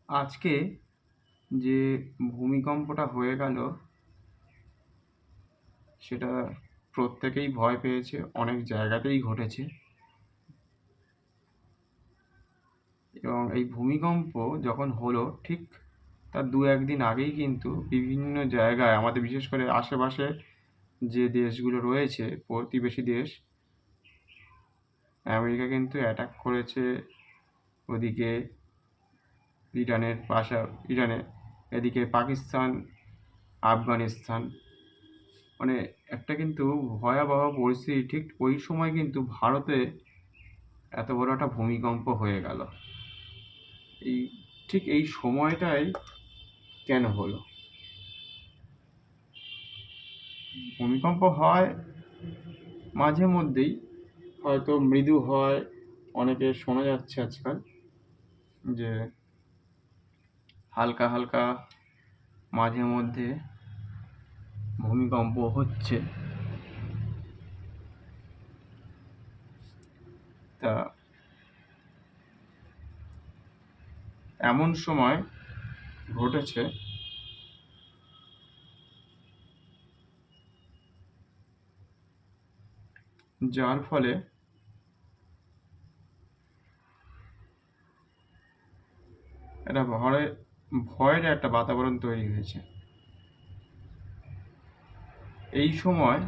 আজকে যে ভূমিকম্পটা হয়ে গেল সেটা প্রত্যেকেই ভয় পেয়েছে, অনেক জায়গাতেই ঘটেছে। এবং এই ভূমিকম্প যখন হলো ঠিক তার ২-১ দিন আগেই কিন্তু বিভিন্ন জায়গায় আমাদের বিশেষ করে আশেপাশে যে দেশগুলো রয়েছে প্রতিবেশী দেশ, আমেরিকা কিন্তু অ্যাটাক করেছে ওদিকে ইরানে, এদিকে পাকিস্তান, আফগানিস্তান, মানে একটা কিন্তু ভয়াবহ পরিস্থিতি। ঠিক ওই সময় কিন্তু ভারতে এত বড় একটা ভূমিকম্প হয়ে গেল। এই ঠিক এই সময়টাই কেন হলো? ভূমিকম্প হয় মাঝে মধ্যেই, হয়তো মৃদু হয়, অনেকে শোনা যাচ্ছে আজকাল যে হালকা হালকা মাঝে মধ্যে ভূমিকম্প হচ্ছে। তা এমন সময় ঘটেছে যার ফলে একটা ভয়ের একটা বাতাবরণ তৈরি হয়েছে। এই সময়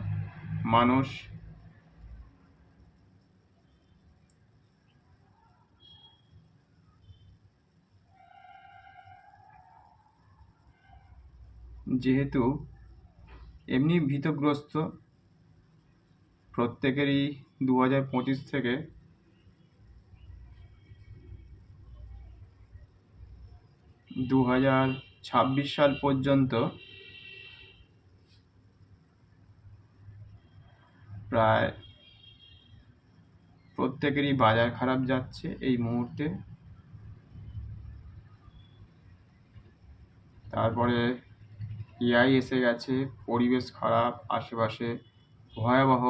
মানুষ যেহেতু এমনি ভীতগ্রস্ত, প্রত্যেকেরই 2025 থেকে 2026 সাল পর্যন্ত প্রায় প্রত্যেকেরই বাজার খারাপ যাচ্ছে এই মুহূর্তে। তারপরে এআই এসে গেছে, পরিবেশ খারাপ, আশেপাশে ভয়াবহ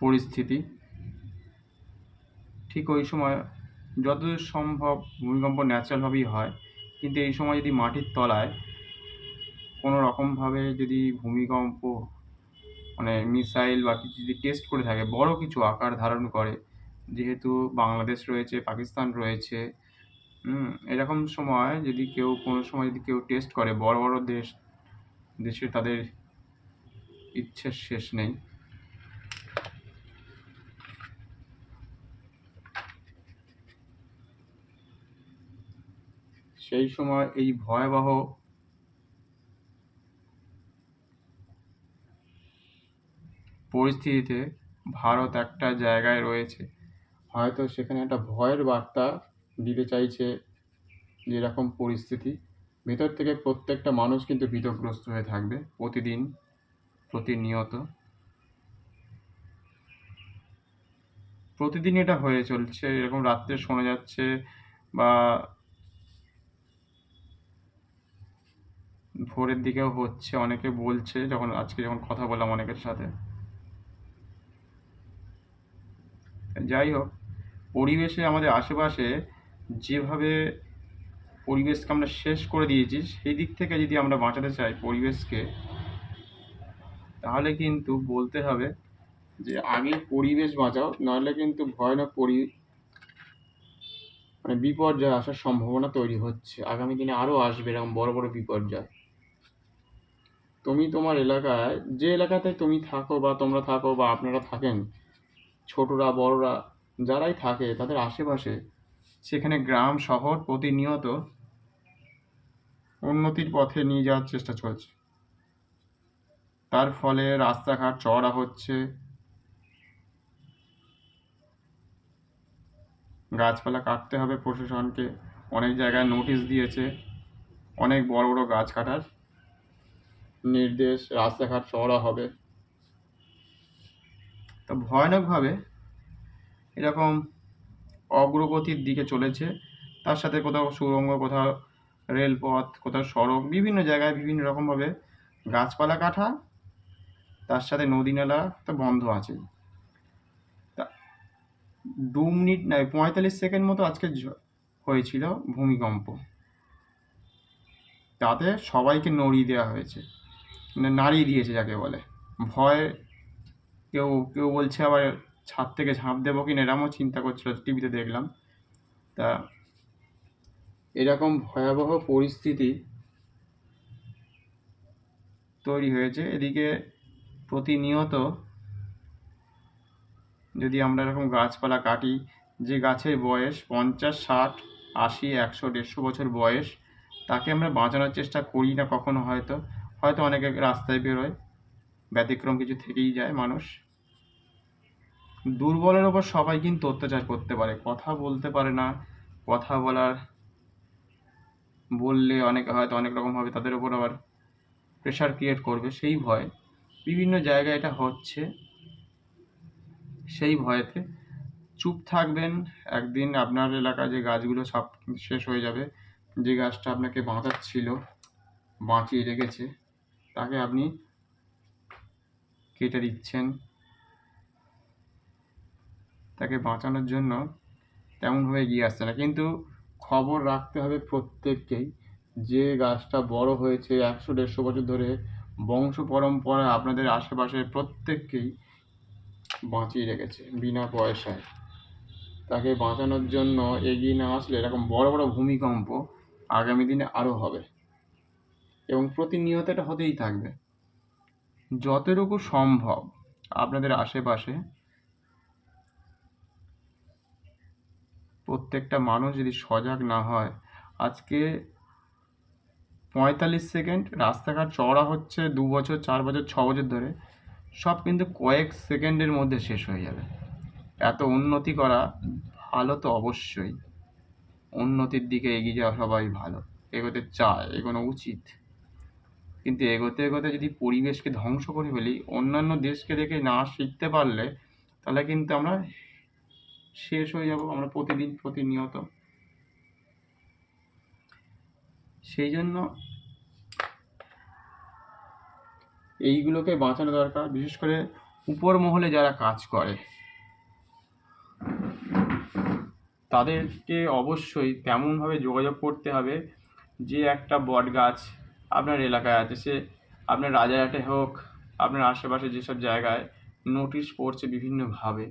পরিস্থিতি। ঠিক ওই সময় যতদূর সম্ভব ভূমিকম্প ন্যাচারালভাবেই হয়, কিন্তু এই সময় যদি মাটির তলায় কোনো রকমভাবে যদি ভূমিকম্প মানে মিসাইল বা কিছু যদি টেস্ট করে থাকে, বড় কিছু আকার ধারণ করে, যেহেতু বাংলাদেশ রয়েছে, পাকিস্তান রয়েছে, এরকম সময় যদি কোনো সময় যদি কেউ টেস্ট করে, বড় বড় দেশে তাদের ইচ্ছের শেষ নেই। সেই সময় এই ভয়াবহ পরিস্থিতিতে ভারত একটা জায়গায় রয়েছে, হয়তো সেখানে একটা ভয়ের বার্তা দিতে চাইছে। যেরকম পরিস্থিতি, ভেতর থেকে প্রত্যেকটা মানুষ কিন্তু ভীতগ্রস্ত হয়ে থাকবে প্রতিদিন, প্রতিদিন এটা হয়ে চলছে। এরকম রাত্রে শোনা যাচ্ছে বা ভোরের দিকেও হচ্ছে, অনেকে বলছে, আজকে যখন কথা বললাম অনেকের সাথে। যাই হোক, পরিবেশে আমাদের আশেপাশে যেভাবে পরিবেশকে আমরা শেষ করে দিয়েছি, সেই দিক থেকে যদি আমরা বাঁচাতে চাই পরিবেশকে, তাহলে কিন্তু বলতে হবে যে আগে পরিবেশ বাঁচাও, নইলে কিন্তু ভয়ানক বিপর্যয় আসার সম্ভাবনা তৈরি হচ্ছে। আগামী দিনে আরও আসবে এরকম বড় বড় বিপর্যয়। তুমি তোমার এলাকায়, যে এলাকাতে তুমি থাকো বা তোমরা থাকো বা আপনারা থাকেন, ছোটরা বড়রা যারাই থাকে, তাদের আশেপাশে সেখানে গ্রাম শহর প্রতিনিয়ত উন্নতির পথে নিয়ে যাওয়ার চেষ্টা চলছে। তার ফলে রাস্তাঘাট চওড়া হচ্ছে, গাছপালা কাটতে হবে, প্রশাসনকে অনেক জায়গায় নোটিশ দিয়েছে, অনেক বড় বড় গাছ কাটার নির্দেশ, রাস্তাঘাট চওড়া হবে। তো ভয়ানকভাবে এরকম অগ্রগতির দিকে চলেছে। তার সাথে কোথাও সুড়ঙ্গ, কোথাও রেলপথ, কোথাও সড়ক, বিভিন্ন জায়গায় বিভিন্ন রকমভাবে গাছপালা কাটা, তার সাথে নদী নালা তো বন্ধ আছেই। তা 2 মিনিট নয় 45 সেকেন্ড মতো আজকে হয়েছিল ভূমিকম্প। তাতে সবাইকে নড়িয়ে দেওয়া হয়েছে, মানে নাড়িয়ে দিয়েছে যাকে বলে। ভয় কেউ কেউ বলছে আবার ছাদ থেকে ঝাঁপ দেবো কিনা এরকমও চিন্তা করছিল, টিভিতে দেখলাম। তা এরকম ভয়াবহ পরিস্থিতি তৈরি হয়েছে। এদিকে প্রতিনিয়ত যদি আমরা এরকম গাছপালা কাটি, যে গাছের বয়স 50, 60, 80, 100, 150 বছর বয়স, তাকে আমরা বাঁচানোর চেষ্টা করি না কখনো। হয়তো হয়তো অনেকে রাস্তায় বেরোয়, ব্যতিক্রম কিছু থেকেই যায় মানুষ। দুর্বলের ওপর সবাই কিন্তু অত্যাচার করতে পারে, কথা বলতে পারে না, কথা বললে অনেকে হয়তো অনেক রকমভাবে তাদের ওপর আবার প্রেশার ক্রিয়েট করবে, সেই ভয় বিভিন্ন জায়গায় এটা হচ্ছে। সেই ভয়েতে চুপ থাকবেন। একদিন আপনার এলাকায় যে গাছগুলো সব শেষ হয়ে যাবে, যে গাছটা আপনাকে বাঁচাচ্ছিল, বাঁচিয়ে রেখেছে, তাকে আপনি কেটে দিচ্ছেন। তাকে বাঁচানোর জন্য তেমনভাবে এগিয়ে আসছে না। কিন্তু খবর রাখতে হবে প্রত্যেককেই, যে গাছটা বড় হয়েছে 100-150 বছর ধরে, বংশ পরম্পরা আপনাদের আশেপাশে প্রত্যেককেই বাঁচিয়ে রেখেছে বিনা পয়সায়। তাকে বাঁচানোর জন্য এগিয়ে না আসলে এরকম বড় বড় ভূমিকম্প আগামী দিনে আরও হবে, এবং প্রতিনিয়ত এটা হতেই থাকবে। যতটুকু সম্ভব আপনাদের আশেপাশে প্রত্যেকটা মানুষ যদি সজাগ না হয়, আজকে 45 সেকেন্ড রাস্তাঘাট চওড়া হচ্ছে 2 বছর, 4 বছর, 6 বছর ধরে, সব কিন্তু কয়েক সেকেন্ডের মধ্যে শেষ হয়ে যাবে। এত উন্নতি করা ভালো তো অবশ্যই, উন্নতির দিকে এগিয়ে যাওয়া সবাই ভালো, এগোতে চায়, এগোনো উচিত। কিন্তু এগোতে এগোতে যদি পরিবেশকে ধ্বংস করে ফেলি, অন্যান্য দেশকে দেখে না শিখতে পারলে, তাহলে কিন্তু আমরা শেষ হয়ে যাব, আমরা প্রতিনিয়ত। সেই জন্য এইগুলোকে বাঁচানো দরকার। বিশেষ করে উপর মহলে যারা কাজ করে তাদেরকে অবশ্যই তেমনভাবে যোগাযোগ করতে হবে যে একটা বট গাছ আপনার এলাকায় আছে, সে আপনার রাজারহাটে হোক, আপনার আশেপাশে যেসব জায়গায় নোটিশ পড়ছে বিভিন্নভাবে,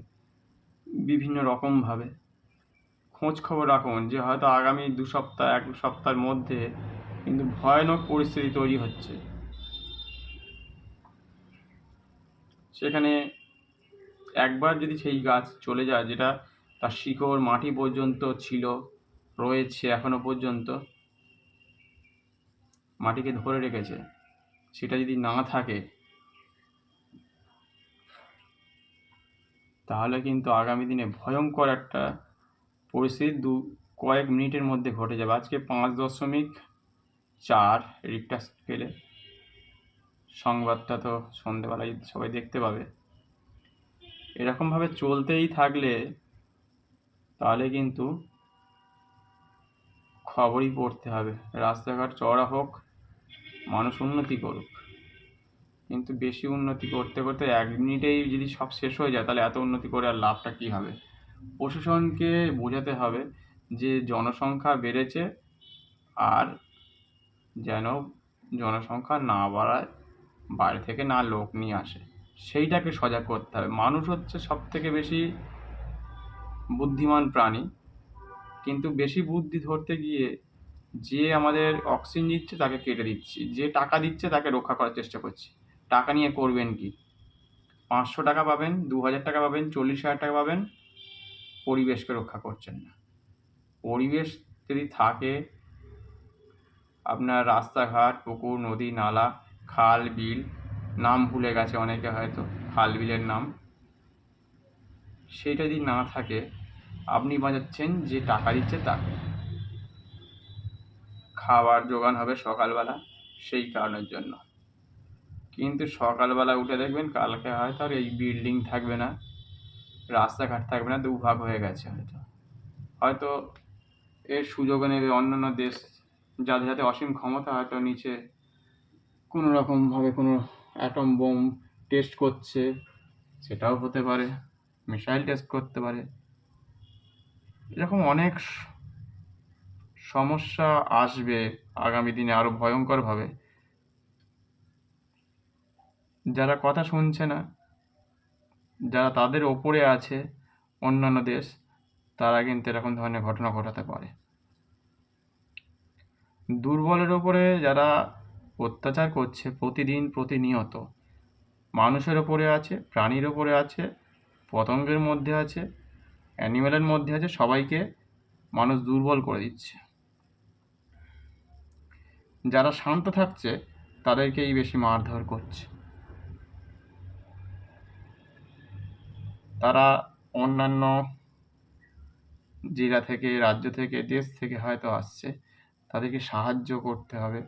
বিভিন্ন রকমভাবে খোঁজ খবর রাখুন, যে হয়তো আগামী 2 সপ্তাহ 1 সপ্তাহের মধ্যে কিন্তু ভয়ানক পরিস্থিতি তৈরি হচ্ছে। সেখানে একবার যদি সেই গাছ চলে যায়, যেটা তার শিকড় মাটি পর্যন্ত ছিল, রয়েছে এখনো পর্যন্ত, মাটিকে ধরে রেখেছে, সেটা যদি না থাকে, তাহলে কিন্তু আগামী দিনে ভয়ঙ্কর একটা পরিস্থিতি কয়েক মিনিটের মধ্যে ঘটে যাবে। আজকে 5.4 রিক্টার স্কেলে, সংবাদটা তো সন্ধেবেলায় সবাই দেখতে পাবে। এরকমভাবে চলতেই থাকলে তাহলে কিন্তু খবরই পড়তে হবে, রাস্তাঘাট চওড়া হোক, মানুষ উন্নতি করুক। কিন্তু বেশি উন্নতি করতে করতে 1 মিনিটেই যদি সব শেষ হয়ে যায়, তাহলে এত উন্নতি করে আর লাভটা কী হবে? প্রশাসনকে বোঝাতে হবে যে জনসংখ্যা বেড়েছে, আর যেন জনসংখ্যা না বাড়ায়, বাইরে থেকে না লোক নিয়ে আসে, সেইটাকে সজাগ করতে হবে। মানুষ হচ্ছে সবথেকে বেশি বুদ্ধিমান প্রাণী, কিন্তু বেশি বুদ্ধি ধরতে গিয়ে যে আমাদের অক্সিজেন দিচ্ছে তাকে কেটে দিচ্ছি, যে টাকা দিচ্ছে তাকে রক্ষা করার চেষ্টা করছি। টাকা নিয়ে করবেন কি? 500 টাকা পাবেন, 2000 টাকা পাবেন, 40,000 টাকা পাবেন, পরিবেশকে রক্ষা করছেন না। পরিবেশ যদি থাকে, আপনার রাস্তাঘাট, পুকুর, নদী, নালা, খাল, বিল, নাম ভুলে গেছে অনেকে হয়তো খাল বিলের নাম, সেটা যদি না থাকে, আপনি বাঁচাচ্ছেন যে টাকা দিচ্ছে তাকে। খাবার জোগান হবে সকালবেলা সেই কারণের জন্য, কিন্তু সকালবেলা উঠে দেখবেন কালকে হয়তো আর এই বিল্ডিং থাকবে না, রাস্তাঘাট থাকবে না, দুভাগ হয়ে গেছে। হয়তো এর সুযোগও নেবে অন্যান্য দেশ, যাদের হাতে অসীম ক্ষমতা, হয়তো নিচে কোনো রকমভাবে কোনো অ্যাটম বোম টেস্ট করছে, সেটাও হতে পারে, মিসাইল টেস্ট করতে পারে। এরকম অনেক সমস্যা আসবে আগামী দিনে আরও ভয়ঙ্করভাবে। যারা কথা শুনছে না, যারা তাদের ওপরে আছে অন্যান্য দেশ, তারা কিন্তু এরকম ধরনের ঘটনা ঘটাতে পারে। দুর্বলের ওপরে যারা অত্যাচার করছে প্রতিদিন প্রতিনিয়ত, মানুষের ওপরে আছে, প্রাণীর ওপরে আছে, পতঙ্গের মধ্যে আছে, অ্যানিমেলের মধ্যে আছে, সবাইকে মানুষ দুর্বল করে দিচ্ছে। যারা শান্ত থাকছে তাদেরকেই বেশি মারধর করছে। তারা অন্যান্য জেলা থেকে, রাজ্য থেকে, দেশ থেকে হয়তো আসছে, তাদেরকে সাহায্য করতে হবে।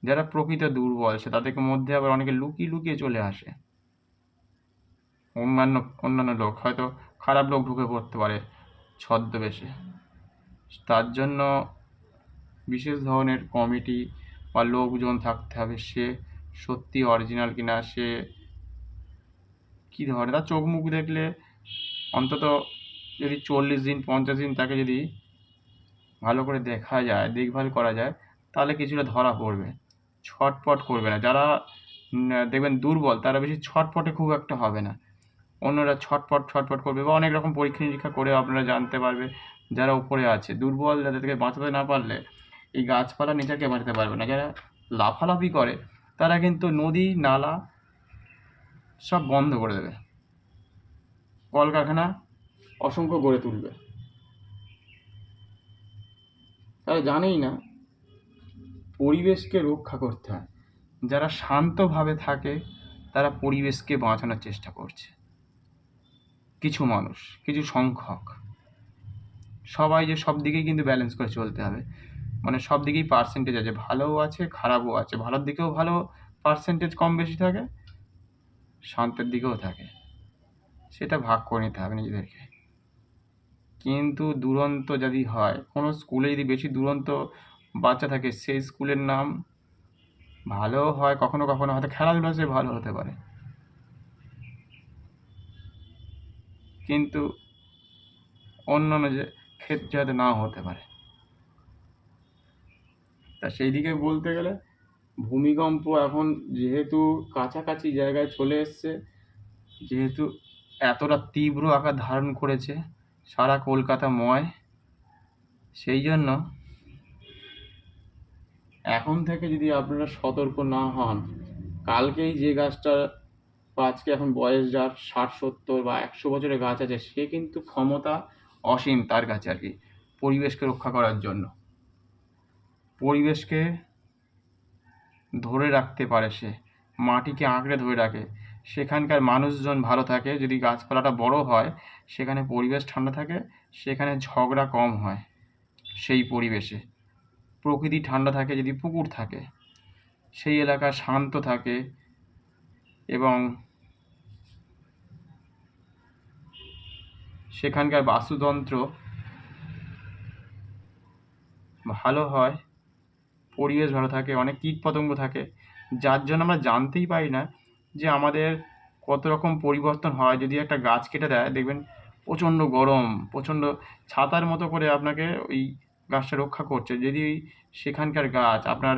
যারা প্রকৃত দুর্বল সে তাদেরকে মধ্যে আবার অনেকে লুকিয়ে লুকিয়ে চলে আসে। অন্যান্য লোক হয়তো খারাপ লোক ঢুকে পড়তে পারে ছদ্মবেশে। তার জন্য বিশেষ ধরনের কমিটি বা লোকজন থাকতে হবে, সে সত্যি অরিজিনাল কিনা, সে কী ধরনের, তার চোখ মুখ দেখলে অন্তত যদি 40 দিন 50 দিন তাকে যদি ভালো করে দেখা যায়, দেখভাল করা যায়, তাহলে কিছুটা ধরা পড়বে। ছটপট করবে না। যারা দেখবেন দুর্বল, তারা বেশি ছটপটে খুব একটা হবে না। অন্যরা ছটপট করবে বা অনেক রকম পরীক্ষা নিরীক্ষা করে আপনারা জানতে পারবে যারা উপরে আছে। দুর্বল যাদের থেকে বাঁচাতে না পারলে এই গাছপালা নেচারকে বাঁচাতে পারবে না। যারা লাফালাফি করে তারা কিন্তু নদী নালা সব বন্ধ করে দেবে, কলকারখানা অসংখ্য গড়ে তুলবে। তারা জানেই না পরিবেশকে রক্ষা করতে হয়। যারা শান্তভাবে থাকে তারা পরিবেশকে বাঁচানোর চেষ্টা করছে। কিছু মানুষ, কিছু সংখ্যক, সবাই যে সব দিকেই কিন্তু ব্যালেন্স করে চলতে হবে। মানে সব দিকেই পার্সেন্টেজ আছে, ভালোও আছে খারাপও আছে। ভালোর দিকেও ভালো পার্সেন্টেজ কম বেশি থাকে, শান্তের দিকেও থাকে। সেটা ভাগ করে নিতে হবে নিজেদেরকে। কিন্তু দুরন্ত যদি হয়, কোনো স্কুলে যদি বেশি দুরন্ত বাচ্চা থাকে, সেই স্কুলের নাম ভালোও হয়, কখনো কখনো হয়তো খেলাধুলা সে ভালো হতে পারে, কিন্তু অন্যান্য যে ক্ষেত্রে হয়তো নাও হতে পারে। তা সেই দিকে বলতে গেলে ভূমিকম্প এখন যেহেতু কাছাকাছি জায়গায় চলে এসছে, যেহেতু এতটা তীব্র আকার ধারণ করেছে সারা কলকাতাময়, সেই জন্য এখন থেকে যদি আপনারা সতর্ক না হন, কালকেই যে গাছটা বা আজকে এখন বয়স যার 60-70 বা 100 বছরের গাছ আছে, সে কিন্তু ক্ষমতা অসীম তার কাছে আর কি, পরিবেশকে রক্ষা করার জন্য। পরিবেশকে ধরে রাখতে পারে সে, মাটিকে আঁকড়ে ধরে রাখে। সেখানকার মানুষজন ভালো থাকে, যদি গাছপালাটা বড় হয় সেখানে পরিবেশ ঠান্ডা থাকে, সেখানে ঝগড়া কম হয়। সেই পরিবেশে প্রকৃতি ঠান্ডা থাকে, যদি পুকুর থাকে সেই এলাকা শান্ত থাকে এবং সেখানকার বাস্তুতন্ত্র ভালো হয়, পরিবেশ ভালো থাকে, অনেক কীটপতঙ্গ থাকে, যার জন্য আমরা জানতেই পারি না যে আমাদের কত রকম পরিবর্তন হয়। যদি একটা গাছ কেটে দেয় দেখবেন প্রচণ্ড গরম, প্রচণ্ড ছাতার মতো করে আপনাকে ওই গাছটা রক্ষা করছে। যদি সেখানকার গাছ আপনার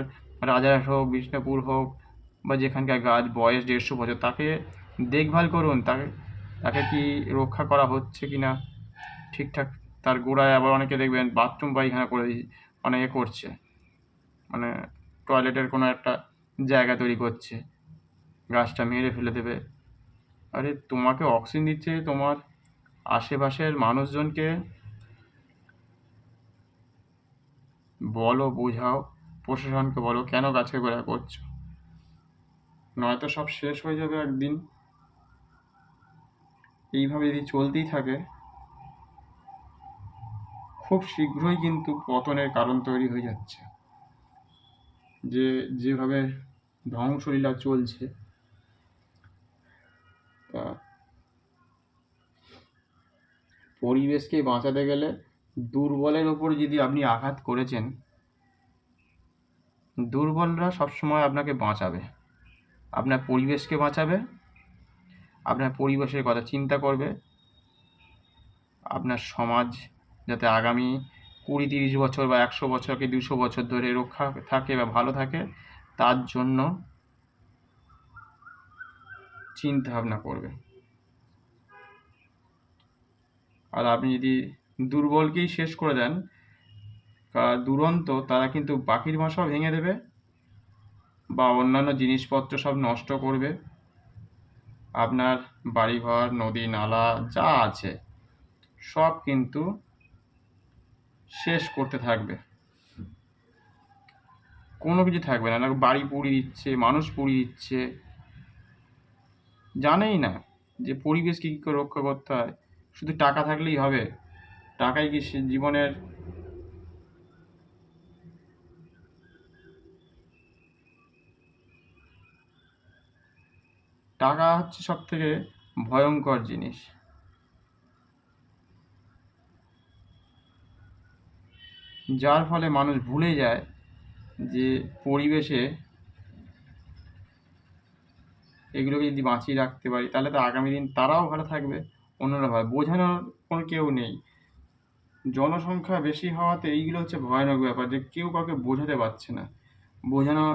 রাজারহাট হোক, বিষ্ণুপুর হোক বা যেখানকার গাছ বয়স 150 বছর, তাকে দেখভাল করুন, তাকে তাকে কি রক্ষা করা হচ্ছে কি না ঠিকঠাক। তার গোড়ায় আবার অনেকে দেখবেন বাথরুম পায়খানা করে মানে করছে, মানে টয়লেটের কোনো একটা জায়গা তৈরি করছে, গাছটা মেরে ফেলে দেবে। আরে তোমাকে অক্সিজেন দিচ্ছে, তোমার আশেপাশের মানুষজনকে বলো, বোঝাও, প্রশাসনকে বলো কেন গাছের গোড়ায় করছো, নয়তো সব শেষ হয়ে যাবে একদিন। এইভাবে যদি চলতেই থাকে খুব শীঘ্রই কিন্তু পতনের কারণ তৈরি হয়ে যাচ্ছে। যেভাবে ধ্বংসলীলা চলছে, তা পরিবেশকে বাঁচাতে গেলে দুর্বলের ওপর যদি আপনি আঘাত করেছেন, দুর্বলরা সবসময় আপনাকে বাঁচাবে, আপনার পরিবেশকে বাঁচাবে, আপনার পরিবেশের কথা চিন্তা করবে, আপনার সমাজ যাতে আগামী 20-30 বছর বা 100 বছর কি 200 বছর ধরে রক্ষা থাকে বা ভালো থাকে, তার জন্য চিন্তা ভাবনা করবে। আর আপনি যদি দুর্বলকেই শেষ করে দেন, দুরন্ত তারা কিন্তু বাকির বাসাও ভেঙে দেবে বা অন্যান্য জিনিসপত্র সব নষ্ট করবে। আপনার বাড়িঘর, নদী নালা যা আছে সব কিন্তু শেষ করতে থাকবে। কোনো কিছু থাকবে না, বাড়ি পুড়িয়ে দিচ্ছে, মানুষ পুড়িয়ে দিচ্ছে, জানেই না যে পরিবেশকে কী করে রক্ষা করতে হয়। শুধু টাকা থাকলেই হবে? টাকাই কি জীবনের টাকা হচ্ছে সব থেকে ভয়ঙ্কর জিনিস। যার ফলে মানুষ ভুলে যায় যে পরিবেশে এগুলোকে যদি বাঁচিয়ে রাখতে পারি তাহলে তো আগামী দিন তারাও ভালো থাকবে, অন্যরা ভালো। বোঝানোর কোনো কেউ নেই। জনসংখ্যা বেশি হওয়াতে এইগুলো হচ্ছে ভয়ানক ব্যাপার, যে কেউ কাউকে বোঝাতে পারছে না, বোঝানো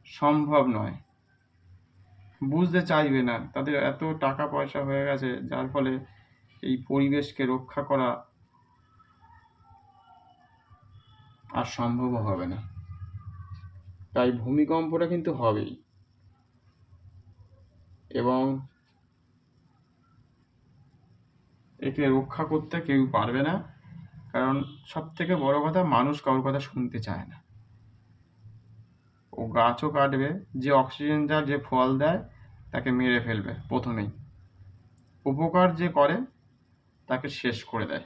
সম্ভব নয়, বুঝতে চাইবে না। তাদের এত টাকা পয়সা হয়ে গেছে যার ফলে এই পরিবেশকে রক্ষা করা আর সম্ভবও হবে না। তাই ভূমিকম্পটা কিন্তু হবেই, এবং একে রক্ষা করতে কেউ পারবে না। কারণ সব থেকে বড় কথা, মানুষ কারোর কথা শুনতে চায় না। ও গাছও কাটবে, যে অক্সিজেন দেয়, যে ফল দেয় তাকে মেরে ফেলবে প্রথমেই। উপকার যে করে তাকে শেষ করে দেয়,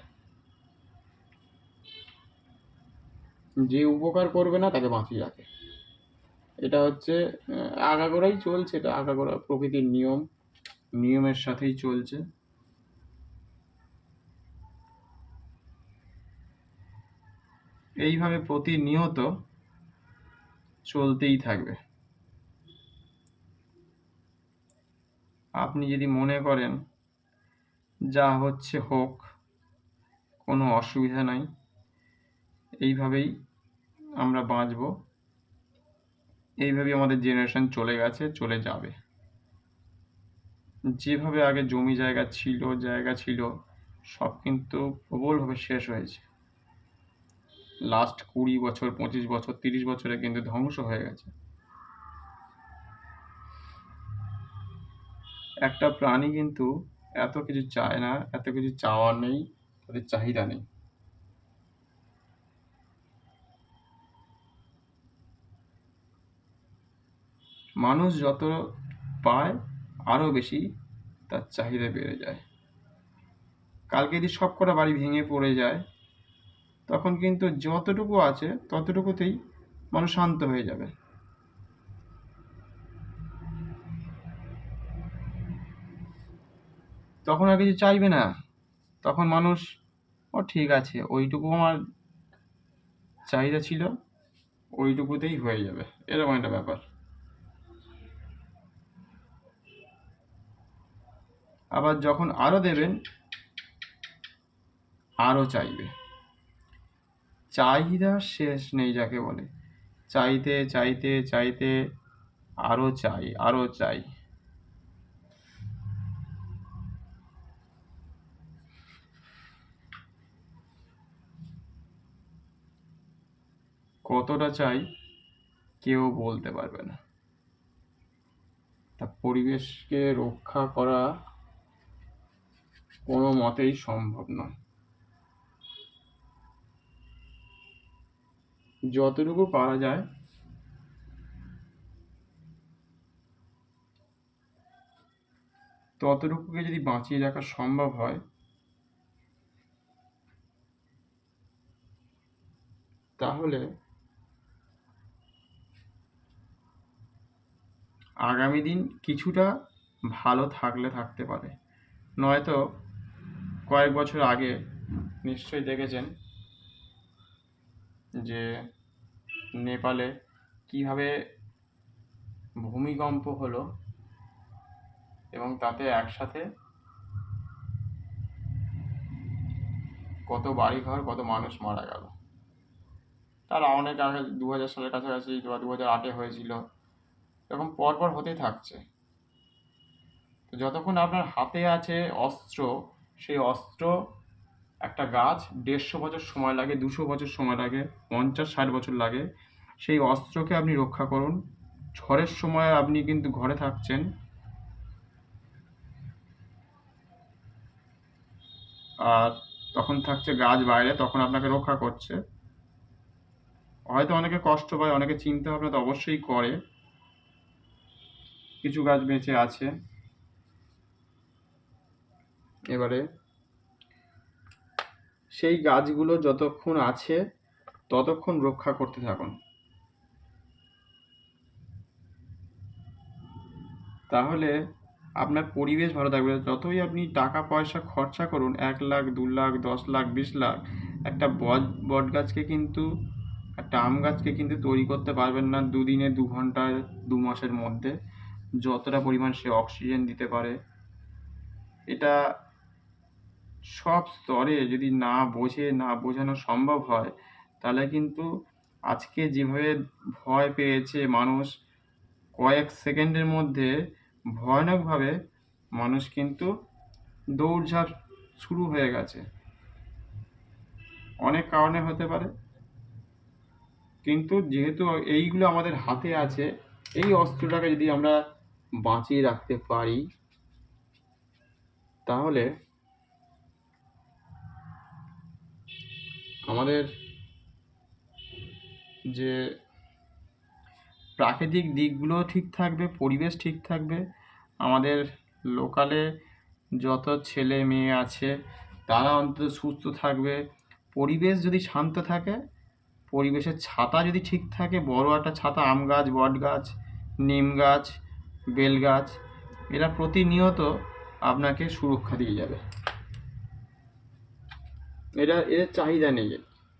যে উপকার করবে না তাকে বাঁচিয়ে রাখে। এটা হচ্ছে আগাগোড়াই চলছে, এটা আগাগোড়া প্রকৃতির নিয়মের সাথেই চলছে। এইভাবে প্রতিনিয়ত চলতেই থাকবে। আপনি যদি মনে করেন যা হচ্ছে হোক, কোনো অসুবিধা নাই, এইভাবেই আমরা বাঁচব, এইভাবেই আমাদের জেনারেশন চলে গেছে, চলে যাবে। যেভাবে আগে জমি জায়গা ছিল সব কিন্তু প্রবলভাবে শেষ হয়েছে। লাস্ট 20 বছর, 25 বছর, 30 বছরে কিন্তু ধ্বংস হয়ে গেছে। একটা প্রাণী কিন্তু এত কিছু চায় না, এত কিছু চাওয়ার নেই, তাদের চাহিদা নেই। মানুষ যত পায় আরো বেশি তার চাহিদা বেড়ে যায়। কালকে যদি সবকটা বাড়ি ভেঙে পড়ে যায়, তখন কিন্তু যতটুকু আছে ততটুকুতেই মানুষ শান্ত হয়ে যাবে। তখন আর কিছু চাইবে না। তখন মানুষ, ও ঠিক আছে, ওইটুকু আমার চাহিদা ছিল, ওইটুকুতেই হয়ে যাবে, এরকম একটা ব্যাপার। আবার যখন আরো দেবেন, আরো চাইবে। চাহিদার শেষ নেই যাকে বলে। চাইতে চাইতে চাইতে আরো চাই, আরো চাই। কতটা চাই কেউ বলতে পারবে না। তা পরিবেশকে রক্ষা করা কোনো মতেই সম্ভব নয়। যতটুকু পারা যায় ততটুকুকে যদি বাঁচিয়ে রাখা সম্ভব হয়, তাহলে আগামী দিন কিছুটা ভালো থাকতে পারে। নয়তো কয়েক বছর আগে নিশ্চয়ই দেখেছেন যে নেপালে কিভাবে ভূমিকম্প হলো, এবং তাতে একসাথে কত বাড়িঘর, কত মানুষ মারা গেল। তার অনেক আগে 2000 সালের কাছাকাছি বা 2008-এ হয়েছিল, এরকম পরপর হতেই থাকছে। তো যতক্ষণ আপনার হাতে আছে অস্ত্র, সেই অস্ত্র, একটা গাছ 150 বছর সময় লাগে, 200 বছর সময় লাগে, 50-60 বছর লাগে, সেই অস্ত্রকে আপনি রক্ষা করুন। ঝড়ের সময় আপনি কিন্তু ঘরে থাকছেন, আর তখন থাকছে গাছ বাইরে, তখন আপনাকে রক্ষা করছে। হয়তো অনেকে কষ্ট পায়, অনেকে চিন্তা ভাবনা তো অবশ্যই করে, কিছু গাছ বেঁচে আছে। এবারে সেই গাছগুলো যতক্ষণ আছে ততক্ষণ রক্ষা করতে থাকুন, তাহলে আপনার পরিবেশ ভালো থাকবে। যতই আপনি টাকা পয়সা খরচা করুন, 1 লাখ, 2 লাখ, 10 লাখ, 20 লাখ, একটা বট গাছকে কিন্তু, একটা আম গাছকে কিন্তু তৈরি করতে পারবেন না 2 দিনে, 2 ঘন্টায়, 2 মাসের মধ্যে। যতটা পরিমাণ সে অক্সিজেন দিতে পারে, এটা সব স্তরে যদি না বোঝানো সম্ভব হয়, তাহলে কিন্তু আজকে যেভাবে ভয় পেয়েছে মানুষ, কয়েক সেকেন্ডের মধ্যে ভয়ানকভাবে মানুষ কিন্তু দৌড়ঝাঁপ শুরু হয়ে গেছে। অনেক কারণে হতে পারে, কিন্তু যেহেতু এইগুলো আমাদের হাতে আছে, এই অস্ত্রটাকে যদি আমরা বাঁচিয়ে রাখতে পারি, তাহলে আমাদের যে প্রাকৃতিক দিকগুলো ঠিক থাকবে, পরিবেশ ঠিক থাকবে, আমাদের লোকালে যত ছেলে মেয়ে আছে তারা অন্তত সুস্থ থাকবে। পরিবেশ যদি শান্ত থাকে, পরিবেশের ছাতা যদি ঠিক থাকে, বড় একটা ছাতা, আম গাছ, বট গাছ, নিম গাছ, বেল গাছ, এরা প্রতিনিয়ত আপনাকে সুরক্ষা দিয়ে যাবে। এর চাহিদা নেই